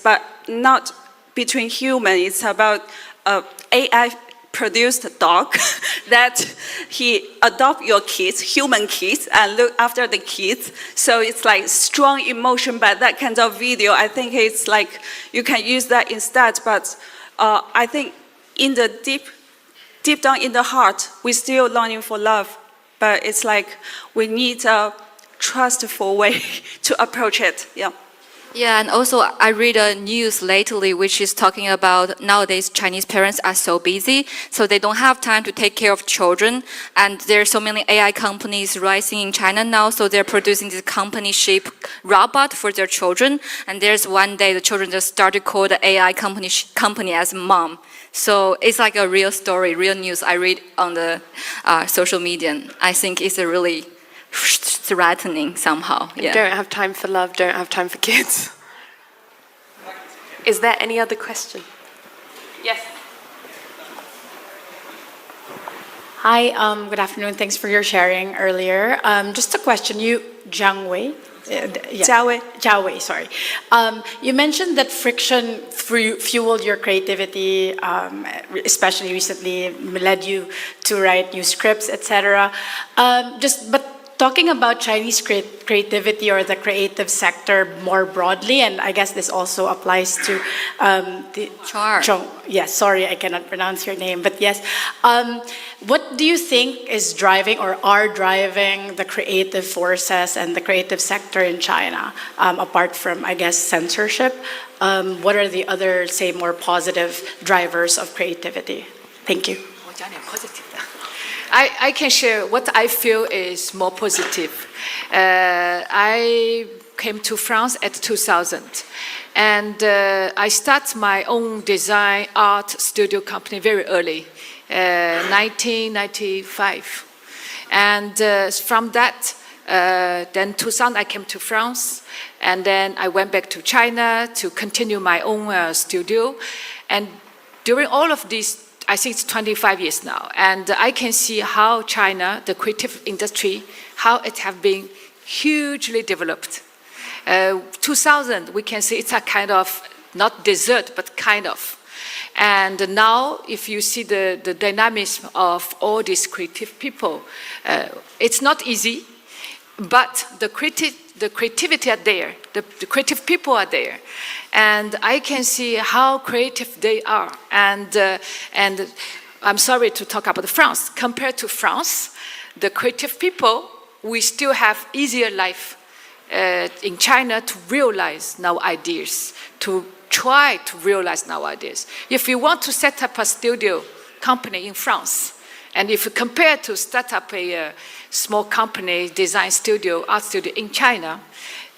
But not between human. It's about AI produced a dog that he adopt your kids, human kids, and look after the kids. So it's like strong emotion by that kind of video. I think it's like you can use that instead. But I think in the deep down in the heart, we're still longing for love. But it's like we need a trustful way to approach it. Yeah. Yeah, and also I read a news lately which is talking about nowadays Chinese parents are so busy, so they don't have time to take care of children. And there are so many AI companies rising in China now, so they're producing this company-shaped robot for their children. And there's one day the children just started call the AI company as mom. So it's like a real story, real news I read on the social media. And I think it's a really threatening somehow. Yeah. Don't have time for love, don't have time for kids. Is there any other question? Yes. Hi, good afternoon. Thanks for your sharing earlier. Just a question. Jiang Wei? Jia Wei, sorry. You mentioned that friction fueled your creativity, especially recently, led you to write new scripts, etc. But talking about Chinese creativity or the creative sector more broadly, and I guess this also applies to yes, sorry, I cannot pronounce your name, but yes. What do you think is driving or are driving the creative forces and the creative sector in China, apart from, I guess, censorship? What are the other, say, more positive drivers of creativity? Thank you. I can share what I feel is more positive. I came to France at 2000, and I started my own design art studio company very early, 1995. And from that, then 2000 I came to France, and then I went back to China to continue my own studio. And during all of these, I think it's 25 years now, and I can see how China, the creative industry, how it have been hugely developed. 2000, we can see it's a kind of, not desert, but kind of. And now, if you see the dynamism of all these creative people, it's not easy, but the creativity are there, the creative people are there. And I can see how creative they are. And I'm sorry to talk about France. Compared to France, the creative people, we still have easier life in China to realize now ideas, to try to realize now ideas. If you want to set up a studio company in France, and if you compare to start up a small company, design studio, art studio in China,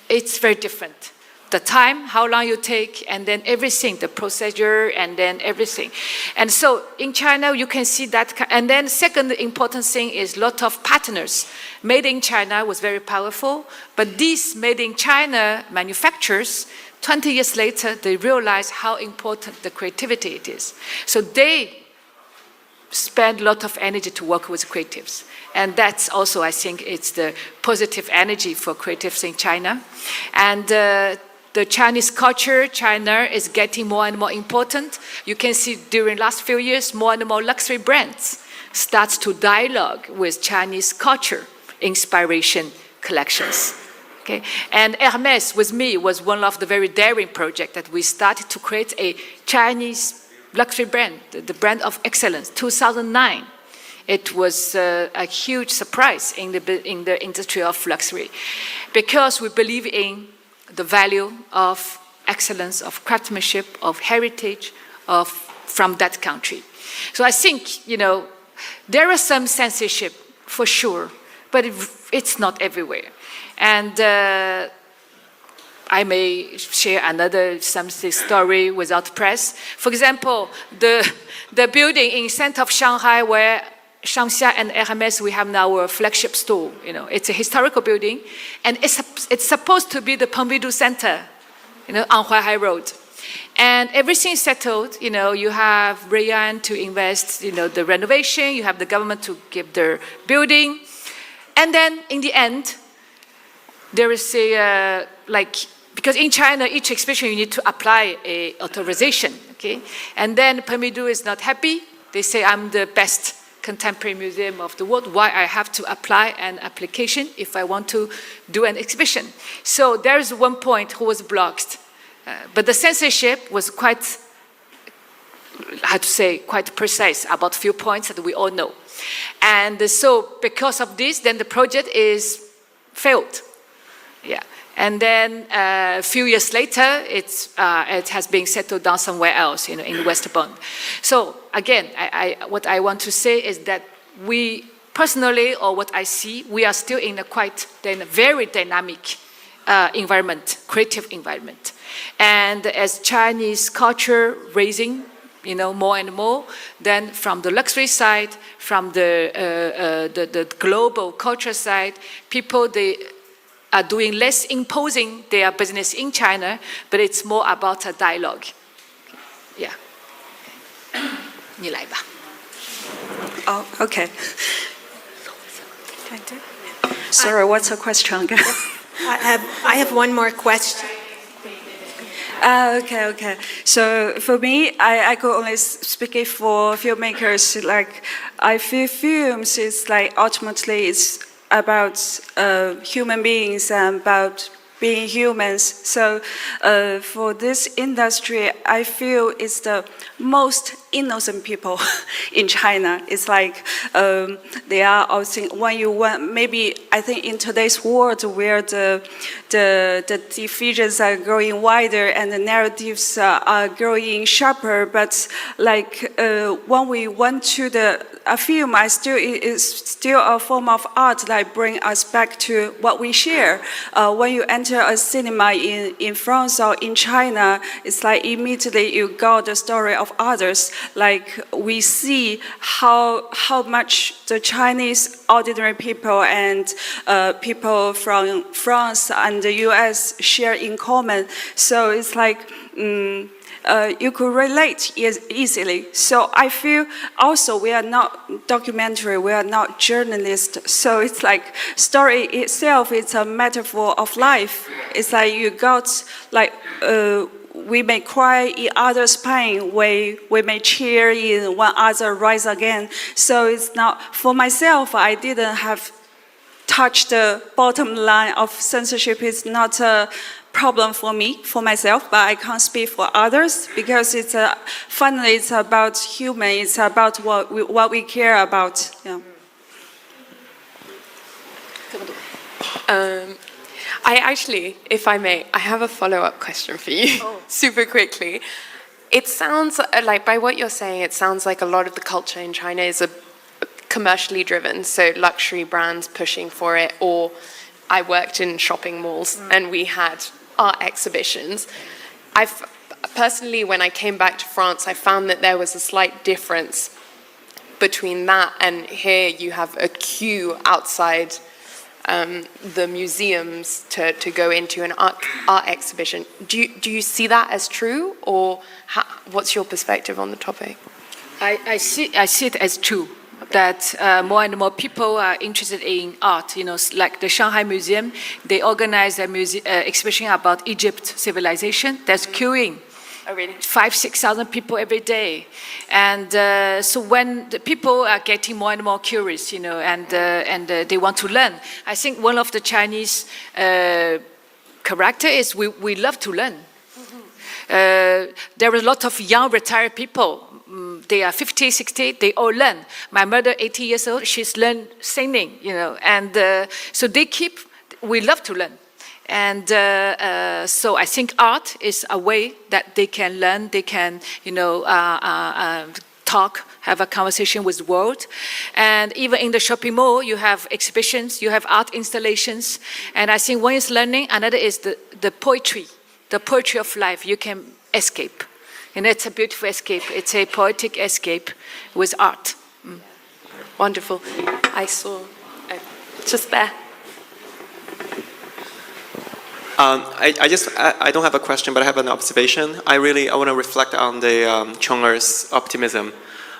it's very different. The time, how long you take, and then everything, the procedure, and then everything. And so in China, you can see that. And then second important thing is a lot of partners. Made in China was very powerful, but these made in China manufacturers, 20 years later, they realize how important the creativity it is. So they spend a lot of energy to work with creatives. And that's also, I think, it's the positive energy for creatives in China. And the Chinese culture, China is getting more and more important. You can see during last few years, more and more luxury brands start to dialogue with Chinese culture, inspiration collections. Okay? And Hermès, with me, was one of the very daring projects that we started to create a Chinese luxury brand, the brand of excellence, 2009. It was a huge surprise in the industry of luxury, because we believe in the value of excellence, of craftsmanship, of heritage, from that country. So I think, there is some censorship for sure, but it's not everywhere. And I may share another something story without press. For example, the building in center of Shanghai where Shangxia and Hermès, we have now a flagship store. It's a historical building, and it's supposed to be the Pompidou Center, on Huaihai Road. And everything is settled. You have Rayan to invest, the renovation. You have the government to give the building, and then in the end, there is because in China, each exhibition you need to apply a authorization. Okay, and then Pompidou is not happy. They say I'm the best contemporary museum of the world. Why I have to apply an application if I want to do an exhibition? So there is one point who was blocked. But the censorship was quite, how to say, quite precise about a few points that we all know. And so because of this, then the project is failed. Yeah. And then a few years later, it has been settled down somewhere else, in West Bund. So again, what I want to say is that we personally, or what I see, we are still in a very dynamic environment, creative environment. And as Chinese culture raising, more and more, then from the luxury side, from the global culture side, people, they are doing less imposing their business in China, but it's more about a dialogue. Yeah. 你来吧. Oh, okay. Sorry, what's the question again? I have one more question. Okay. So for me, I could only speak it for filmmakers. Like, I feel films is like ultimately it's about human beings and about being humans. So for this industry, I feel it's the most innocent people in China. It's like they are all when you want, maybe I think in today's world where the divisions are growing wider and the narratives are growing sharper, but like when we went to a film, is still a form of art that bring us back to what we share. When you enter a cinema in France or in China, it's like immediately you got the story of others. Like we see how much the Chinese ordinary people and people from France and the US share in common. So it's like you could relate easily. So I feel also we are not documentary, we are not journalists. So it's like story itself is a metaphor of life. It's like you got like we may cry in others' pain, we may cheer in one other rise again. So it's not, for myself, I didn't have touched the bottom line of censorship. It's not a problem for me, for myself, but I can't speak for others because finally it's about human, it's about what we care about. Yeah. I actually, if I may, I have a follow-up question for you, super quickly. It sounds like, by what you're saying, it sounds like a lot of the culture in China is commercially driven, so luxury brands pushing for it, or I worked in shopping malls and we had art exhibitions. Personally, when I came back to France, I found that there was a slight difference between that and here you have a queue outside the museums to go into an art exhibition. Do you see that as true, or what's your perspective on the topic? I see it as true. That more and more people are interested in art. Like the Shanghai Museum, they organize a exhibition about Egypt civilization. There's queuing. Oh, really? 5,000-6,000 people every day, and so when the people are getting more and more curious, and they want to learn. I think one of the Chinese character is we love to learn. There are a lot of young retired people. They are 50, 60, they all learn. My mother, 80 years old, she's learned singing, and so we love to learn. And so I think art is a way that they can learn, they can, talk, have a conversation with the world. And even in the shopping mall, you have exhibitions, you have art installations. And I think one is learning, another is the poetry of life. You can escape. And it's a beautiful escape. It's a poetic escape with art. Wonderful. I saw, just there. I don't have a question, but I have an observation. I want to reflect on the Chonger's optimism.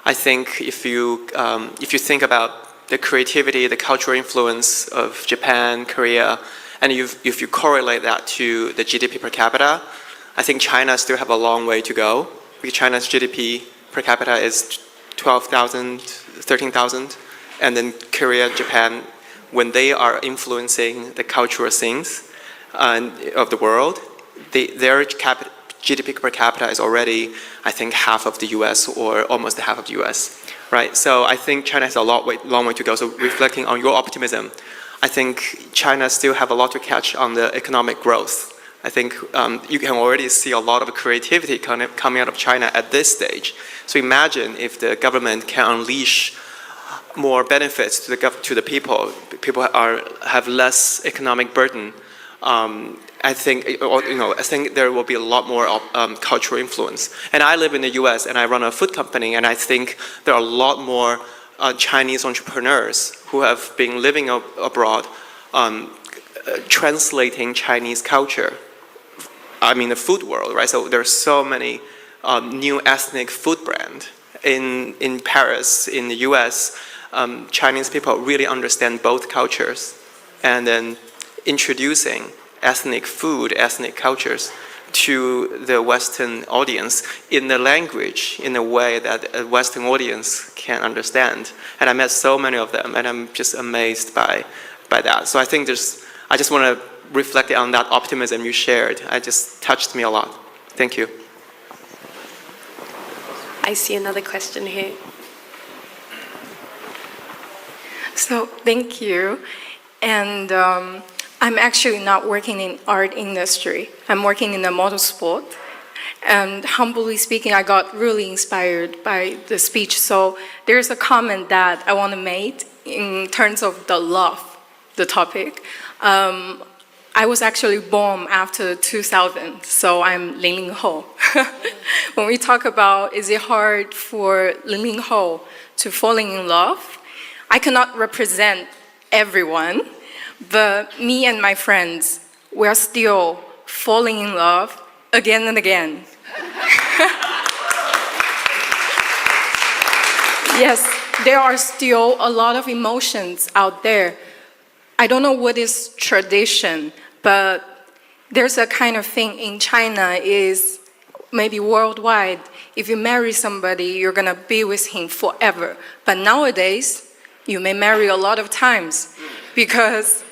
I think if you think about the creativity, the cultural influence of Japan, Korea, and if you correlate that to the GDP per capita, I think China still have a long way to go. Because China's GDP per capita is 12,000, 13,000, and then Korea, Japan, when they are influencing the cultural scenes of the world, their GDP per capita is already, I think, half of the US or almost half of the US, right? So I think China has a long way to go. So reflecting on your optimism, I think China still have a lot to catch on the economic growth. I think you can already see a lot of creativity coming out of China at this stage. So imagine if the government can unleash more benefits to the people. People have less economic burden. I think there will be a lot more cultural influence. And I live in the U.S. and I run a food company, and I think there are a lot more Chinese entrepreneurs who have been living abroad, translating Chinese culture. I mean, the food world, right? So there's so many new ethnic food brands in Paris, in the U.S. Chinese people really understand both cultures, and then introducing ethnic food, ethnic cultures to the Western audience in the language, in a way that a Western audience can understand. And I met so many of them, and I'm just amazed by that. So I think I just want to reflect on that optimism you shared. It just touched me a lot. Thank you. I see another question here. So thank you. And I'm actually not working in art industry. I'm working in the motorsport. And humbly speaking, I got really inspired by the speech. So there's a comment that I want to make in terms of the love, the topic. I was actually born after 2000, so I'm 00后. When we talk about is it hard for 00后to falling in love, I cannot represent everyone, but me and my friends, we are still falling in love again and again. Yes, there are still a lot of emotions out there. I don't know what is tradition, but there's a kind of thing in China is maybe worldwide. If you marry somebody, you're gonna be with him forever. But nowadays, you may marry a lot of times because,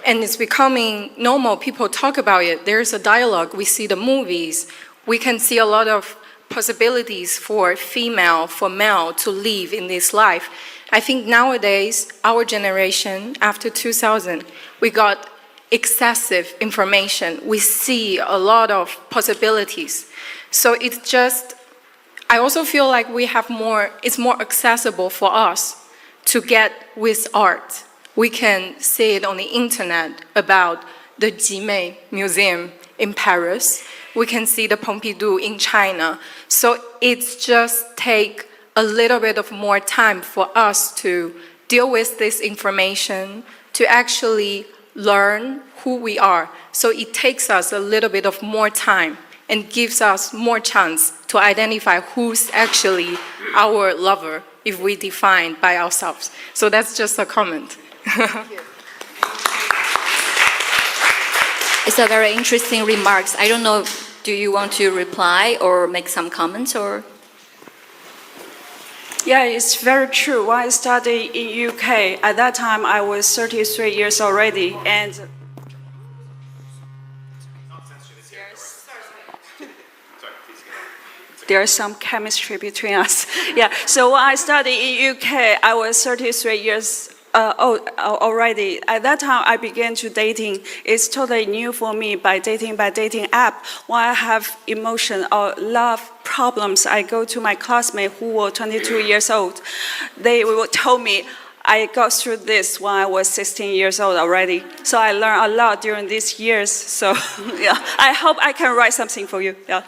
and it's becoming normal, people talk about it. There's a dialogue, we see the movies, we can see a lot of possibilities for female, for male to live in this life. I think nowadays, our generation, after 2000, we got excessive information. We see a lot of possibilities. So it's just, I also feel like we have more, it's more accessible for us to get with art. We can see it on the internet about the Jimei Museum in Paris. We can see the Pompidou in China. So it's just take a little bit of more time for us to deal with this information, to actually learn who we are. So it takes us a little bit of more time and gives us more chance to identify who's actually our lover if we define by ourselves. So that's just a comment. It's a very interesting remarks. I don't know, do you want to reply or make some comments or? Yeah, it's very true. When I studied in UK, at that time I was 33 years already, and there's some chemistry between us. Yeah, so when I studied in UK, I was 33 years old already. At that time, I began to dating. It's totally new for me by dating app. When I have emotion or love problems, I go to my classmates who were 22 years old. They told me, I got through this when I was 16 years old already. So I learned a lot during these years. So yeah, I hope I can write something for you. Yeah.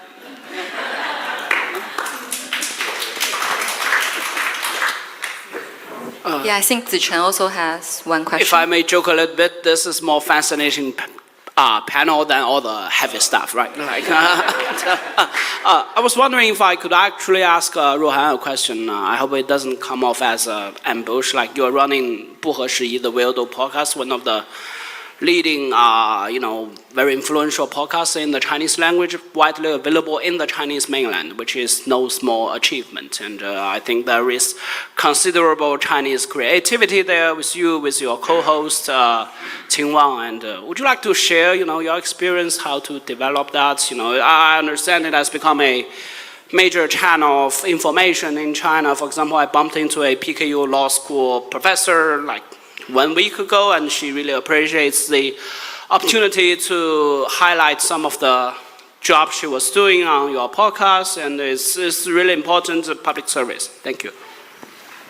Yeah, I think Zichen also has one question. If I may joke a little bit, this is more fascinating panel than all the heavy stuff, right? Like, I was wondering if I could actually ask Rohan a question. I hope it doesn't come off as an ambush, like you're running 不合时宜 the Weirdo podcast, one of the leading, very influential podcasts in the Chinese language, widely available in the Chinese mainland, which is no small achievement. And I think there is considerable Chinese creativity there with you, with your co-host, Qing Wang. And would you like to share, your experience, how to develop that? I understand it has become a major channel of information in China. For example, I bumped into a PKU law school professor like 1 week ago, and she really appreciates the opportunity to highlight some of the job she was doing on your podcast, and it's really important public service. Thank you.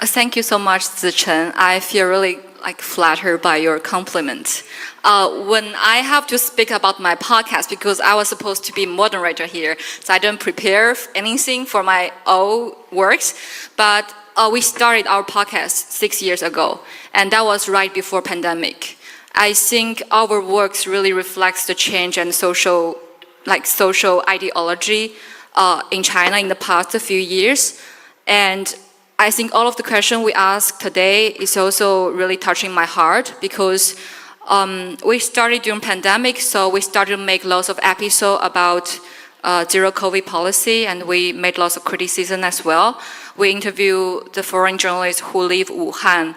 Thank you so much, Zichen. I feel really flattered by your compliment. When I have to speak about my podcast, because I was supposed to be moderator here, so I don't prepare anything for my own works, but we started our podcast 6 years ago, and that was right before pandemic. I think our works really reflects the change and social ideology in China in the past few years. And I think all of the questions we asked today is also really touching my heart, because we started during pandemic, so we started to make lots of episodes about zero COVID policy, and we made lots of criticism as well. We interviewed the foreign journalists who live Wuhan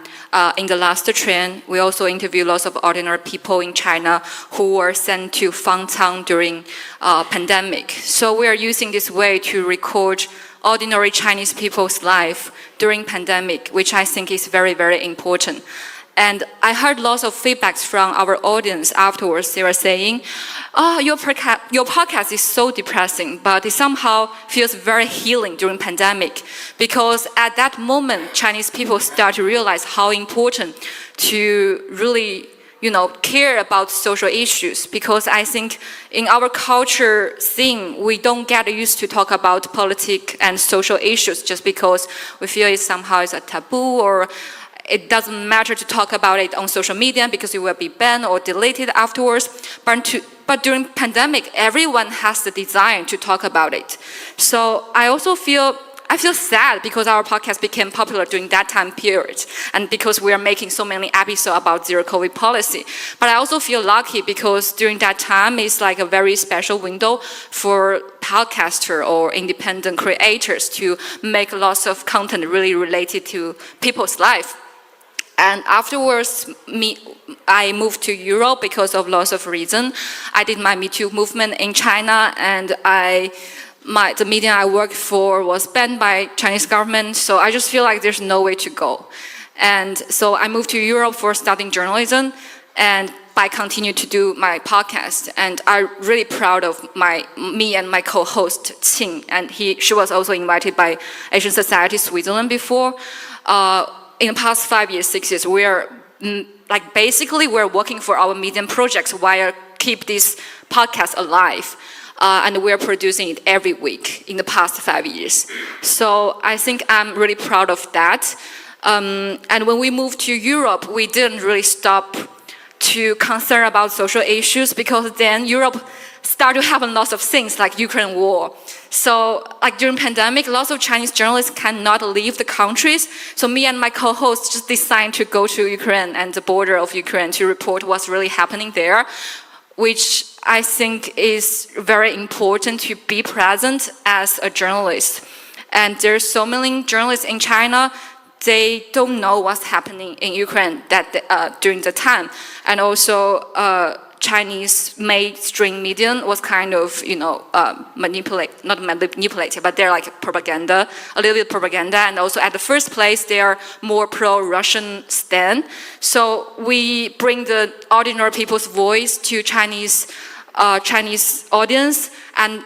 in the last train. We also interviewed lots of ordinary people in China who were sent to Fangcang during pandemic. So we are using this way to record ordinary Chinese people's life during pandemic, which I think is very, very important. And I heard lots of feedbacks from our audience afterwards. They were saying, your podcast is so depressing, but it somehow feels very healing during pandemic, because at that moment, Chinese people start to realize how important to really care about social issues, because I think in our culture scene, we don't get used to talk about politics and social issues just because we feel it somehow is a taboo, or it doesn't matter to talk about it on social media because it will be banned or deleted afterwards. But during pandemic, everyone has the desire to talk about it. So I feel sad because our podcast became popular during that time period, and because we are making so many episodes about zero COVID policy. But I also feel lucky because during that time, it's like a very special window for podcasters or independent creators to make lots of content really related to people's life. And afterwards, I moved to Europe because of lots of reasons. I did my Me Too movement in China, and the media I worked for was banned by Chinese government, so I just feel like there's no way to go. And so I moved to Europe for studying journalism, and I continued to do my podcast. And I'm really proud of me and my co-host, Qing, and she was also invited by Asian Society Switzerland before. In the past 5 years, 6 years, we're working for our medium projects while keep this podcast alive. And we're producing it every week in the past 5 years. So I think I'm really proud of that. And when we moved to Europe, we didn't really stop to concern about social issues, because then Europe started to happen lots of things like Ukraine war. So during pandemic, lots of Chinese journalists cannot leave the countries. So me and my co-host just decided to go to Ukraine and the border of Ukraine to report what's really happening there, which I think is very important to be present as a journalist. And there's so many journalists in China, they don't know what's happening in Ukraine during the time. And also Chinese mainstream media was kind of, not manipulated, but they're like propaganda, a little bit propaganda. And also at the first place, they are more pro-Russian stand. So we bring the ordinary people's voice to Chinese audience and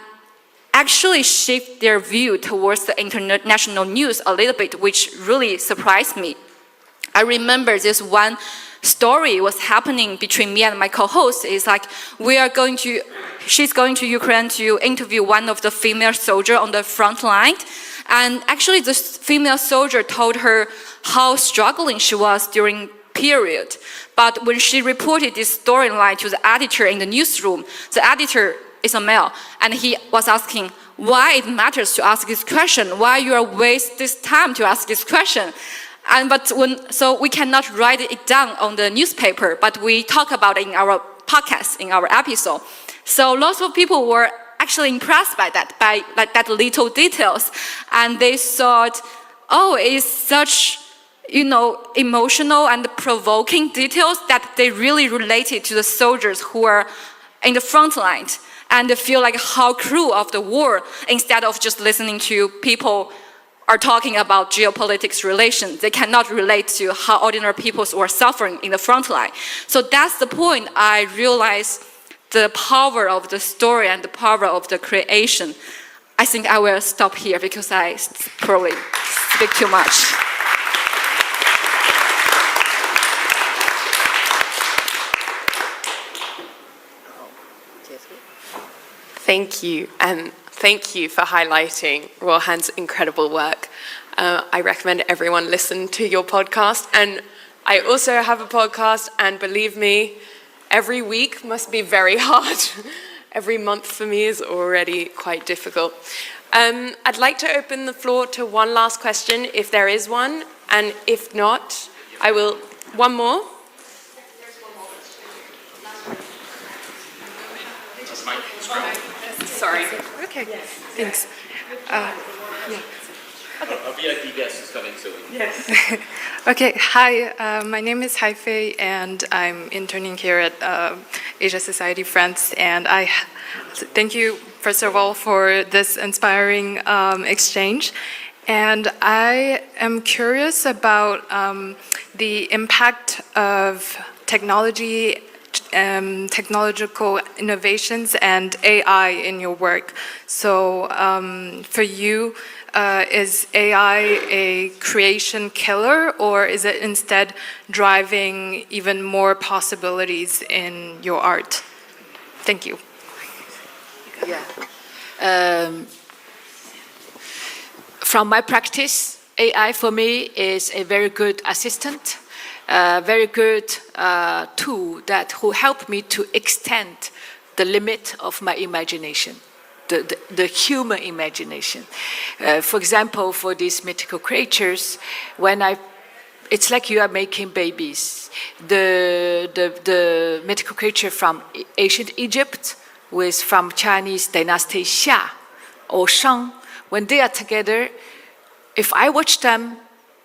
actually shift their view towards the international news a little bit, which really surprised me. I remember this one story was happening between me and my co-host. Is like she's going to Ukraine to interview one of the female soldiers on the front line, and actually the female soldier told her how struggling she was during period. But when she reported this storyline to the editor in the newsroom, the editor is a male, and he was asking why it matters to ask this question, why you are waste this time to ask this question. So we cannot write it down on the newspaper, but we talk about it in our podcast, in our episode. So lots of people were actually impressed by that, by like that little details, and they thought, oh, it's such, emotional and provoking details that they really related to the soldiers who are in the front lines, and they feel like how cruel of the war, instead of just listening to people are talking about geopolitics relations. They cannot relate to how ordinary people were suffering in the front line. So that's the point. I realized the power of the story and the power of the creation. I think I will stop here because I probably speak too much. Thank you, and thank you for highlighting Rohan's incredible work. I recommend everyone listen to your podcast, and I also have a podcast, and believe me, every week must be very hard. Every month for me is already quite difficult. I'd like to open the floor to one last question, if there is one, and if not, I will... One more? Sorry. Okay, thanks. Yeah. A VIP guest is coming soon. Yes. Okay, hi, my name is Haifei, and I'm interning here at Asia Society France, and I thank you, first of all, for this inspiring exchange. And I am curious about the impact of technology, technological innovations and AI in your work. So for you, is AI a creation killer, or is it instead driving even more possibilities in your art? Thank you. Yeah. From my practice, AI for me is a very good assistant, a very good tool that will help me to extend the limit of my imagination. The human imagination. For example, for these mythical creatures, it's like you are making babies. The mythical creature from ancient Egypt from Chinese dynasty Xia or Shang, when they are together, if I watch them,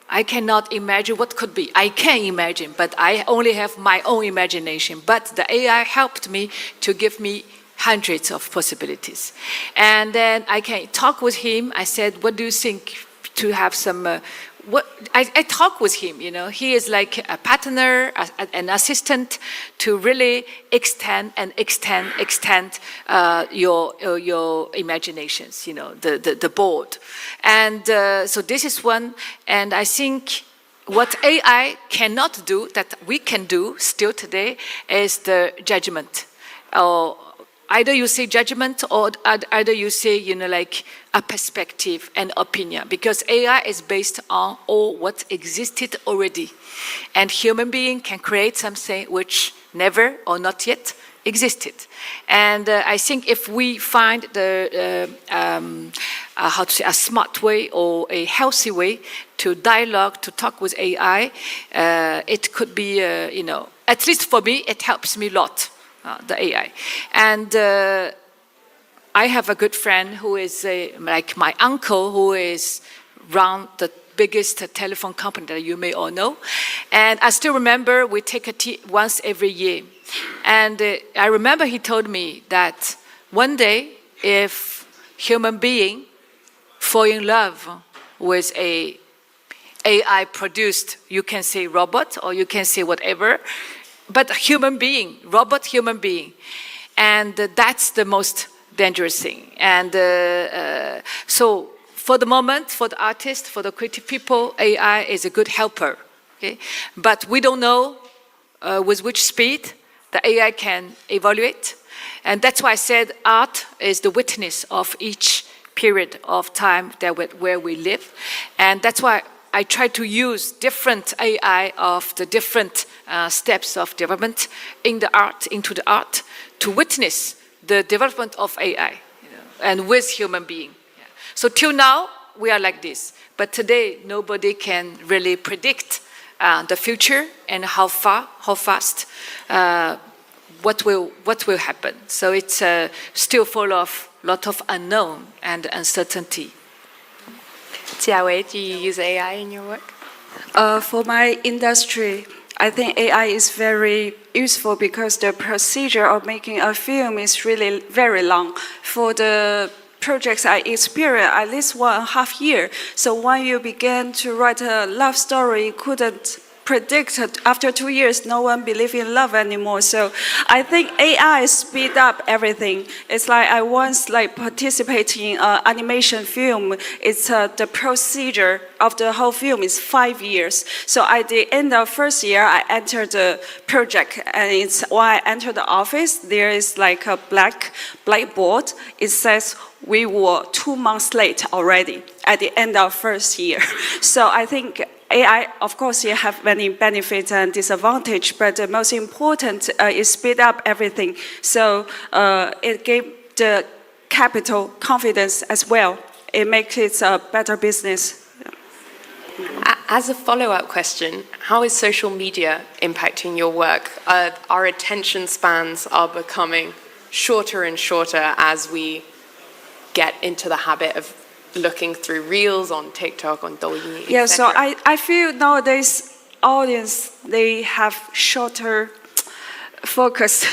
I cannot imagine what could be. I can imagine, but I only have my own imagination. But the AI helped me to give me hundreds of possibilities. And then I can talk with him. I said, what do you think to have some, I talk with him, he is like a partner, an assistant to really extend your imaginations, the board. And so this is one, and I think what AI cannot do, that we can do still today, is the judgment. Either you say judgment, or either you say, like a perspective and opinion, because AI is based on all what existed already. And human being can create something which never or not yet existed. And I think if we find a smart way or a healthy way to dialogue, to talk with AI, it could be, at least for me, it helps me a lot. The AI. And I have a good friend who is like my uncle, who is run the biggest telephone company that you may all know. And I still remember we take a tea once every year. And I remember he told me that one day, if human being fall in love with a AI produced, you can say robot or you can say whatever, but human being, robot human being. And that's the most dangerous thing. And so for the moment, for the artists, for the creative people, AI is a good helper. Okay? But we don't know with which speed the AI can evaluate. And that's why I said art is the witness of each period of time where we live. And that's why I try to use different AI of the different steps of development into the art, to witness the development of AI, and with human being. Yeah. So till now, we are like this. But today, nobody can really predict the future and how fast, what will happen. So it's still full of lot of unknown and uncertainty. Jiawei, do you use AI in your work? For my industry, I think AI is very useful because the procedure of making a film is really very long. For the projects I experienced, at least 1.5 years. So when you began to write a love story, you couldn't predict it. After 2 years, no one believes in love anymore. So I think AI speed up everything. It's like I once participated in an animation film. It's the procedure of the whole film is 5 years. So at the end of first year, I entered the project, and it's when I entered the office, there is like a blackboard. It says we were 2 months late already at the end of first year. So I think AI, of course, you have many benefits and disadvantages, but the most important is speed up everything. So it gave the capital confidence as well. It makes it a better business. As a follow-up question, how is social media impacting your work? Our attention spans are becoming shorter and shorter as we get into the habit of looking through reels on TikTok, on Douyin, Yeah, so I feel nowadays audience, they have shorter focus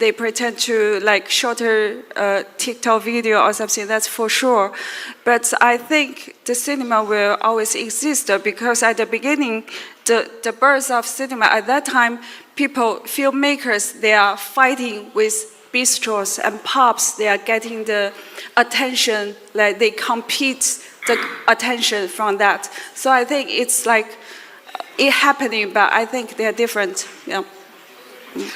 they pretend to like shorter TikTok video or something, that's for sure. But I think the cinema will always exist because at the beginning, the birth of cinema, at that time, filmmakers, they are fighting with bistros and pubs, they are getting the attention, like they compete the attention from that. So I think it's like it happening, but I think they're different. Yeah.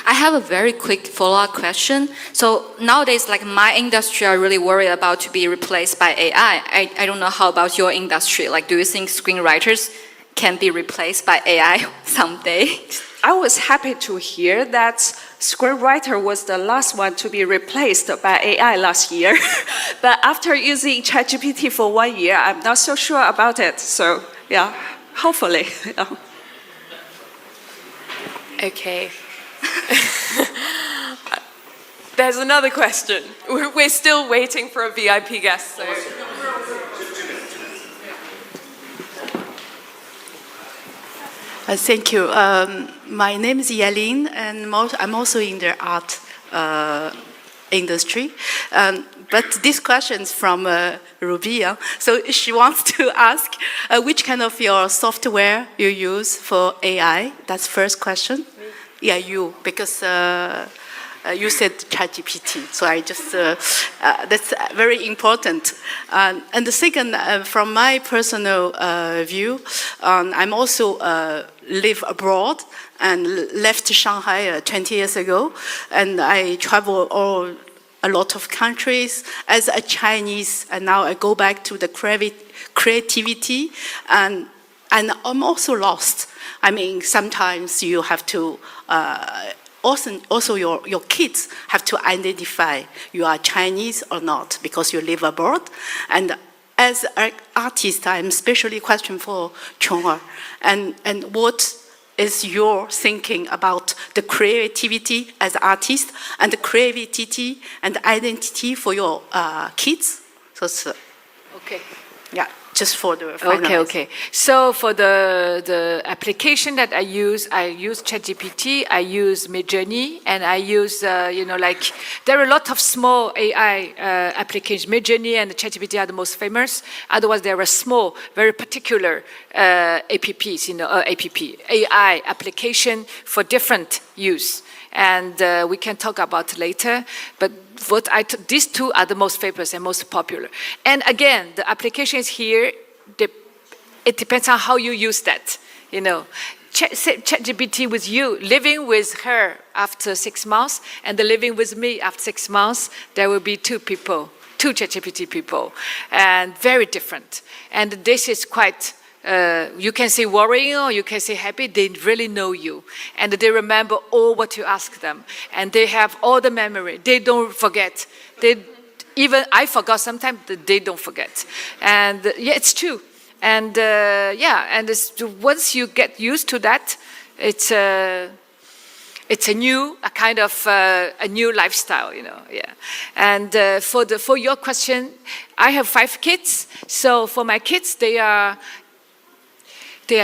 I have a very quick follow-up question. So nowadays, like my industry are really worried about to be replaced by AI. I don't know how about your industry. Like, do you think screenwriters can be replaced by AI someday? I was happy to hear that screenwriter was the last one to be replaced by AI last year. But after using ChatGPT for 1 year, I'm not so sure about it. So yeah, hopefully. Okay. There's another question. We're still waiting for a VIP guest. So. Thank you. My name is Yalin, and I'm also in the art industry. But this question is from Ruby. So she wants to ask which kind of your software you use for AI. That's first question. Yeah, you, because you said ChatGPT, so I just, that's very important. And the second, from my personal view, I'm also live abroad and left Shanghai 20 years ago, and I travel a lot of countries as a Chinese, and now I go back to the creativity, and I'm also lost. I mean, sometimes you have to, also your kids have to identify you are Chinese or not because you live abroad. And as an artist, I'm especially question for Chong'er. And what is your thinking about the creativity as an artist and the creativity and identity for your kids? So Okay. Yeah. Just for the finance. Okay. So for the application that I use ChatGPT, I use Midjourney, and I use, there are a lot of small AI applications. Midjourney and ChatGPT are the most famous. Otherwise, there are small, very particular apps, AI application for different use. And we can talk about later, but these two are the most famous and most popular. And again, the application is here. It depends on how you use that. ChatGPT with you, living with her after 6 months, and living with me after 6 months, there will be two ChatGPT people, and very different. And this is quite. You can say worrying or you can say happy, they really know you. And they remember all what you ask them. And they have all the memory. They don't forget. even I forgot sometimes, they don't forget. And yeah, it's true. And once you get used to that, it's a new lifestyle, Yeah. And for your question, I have 5 kids. So for my kids, they are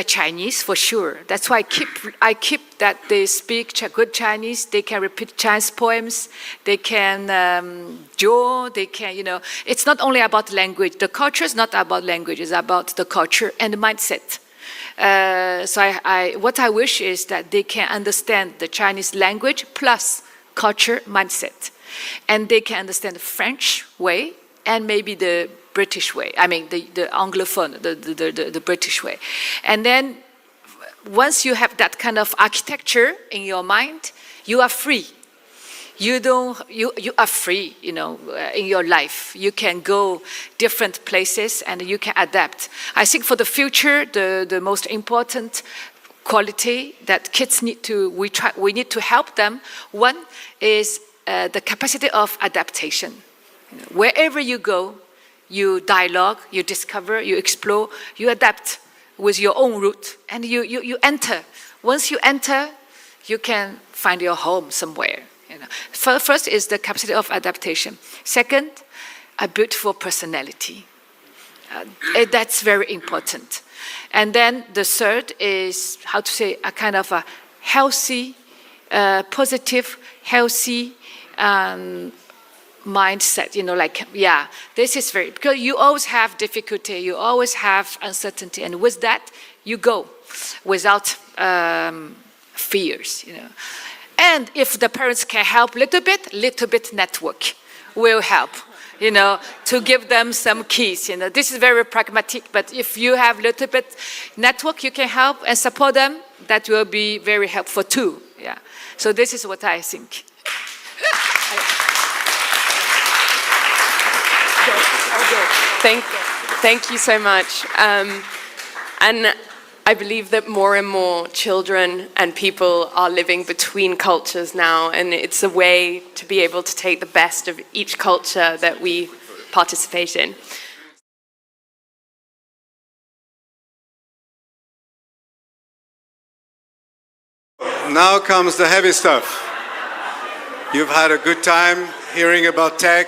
Chinese for sure. That's why I keep that they speak good Chinese. They can repeat Chinese poems. They can draw. They can, It's not only about language. The culture is not about language. It's about the culture and the mindset. So what I wish is that they can understand the Chinese language plus culture mindset, and they can understand the French way and maybe the British way. I mean the Anglophone, the British way. And then once you have that kind of architecture in your mind, you are free. You are free, in your life. You can go different places and you can adapt. I think for the future, the most important quality that kids we need to help them. One is the capacity of adaptation. Wherever you go, you dialogue, you discover, you explore, you adapt with your own route, and you enter. Once you enter, you can find your home somewhere. First is the capacity of adaptation. Second, a beautiful personality. That's very important. And then the third is, a kind of a healthy, positive, healthy mindset, this is because you always have difficulty, you always have uncertainty, and with that, you go without fears, And if the parents can help little bit network will help, to give them some keys, This is very pragmatic, but if you have little bit network, you can help and support them, that will be very helpful too, So this is what I think. Thank you so much. And I believe that more and more children and people are living between cultures now, and it's a way to be able to take the best of each culture that we participate in. Now comes the heavy stuff. You've had a good time hearing about tech,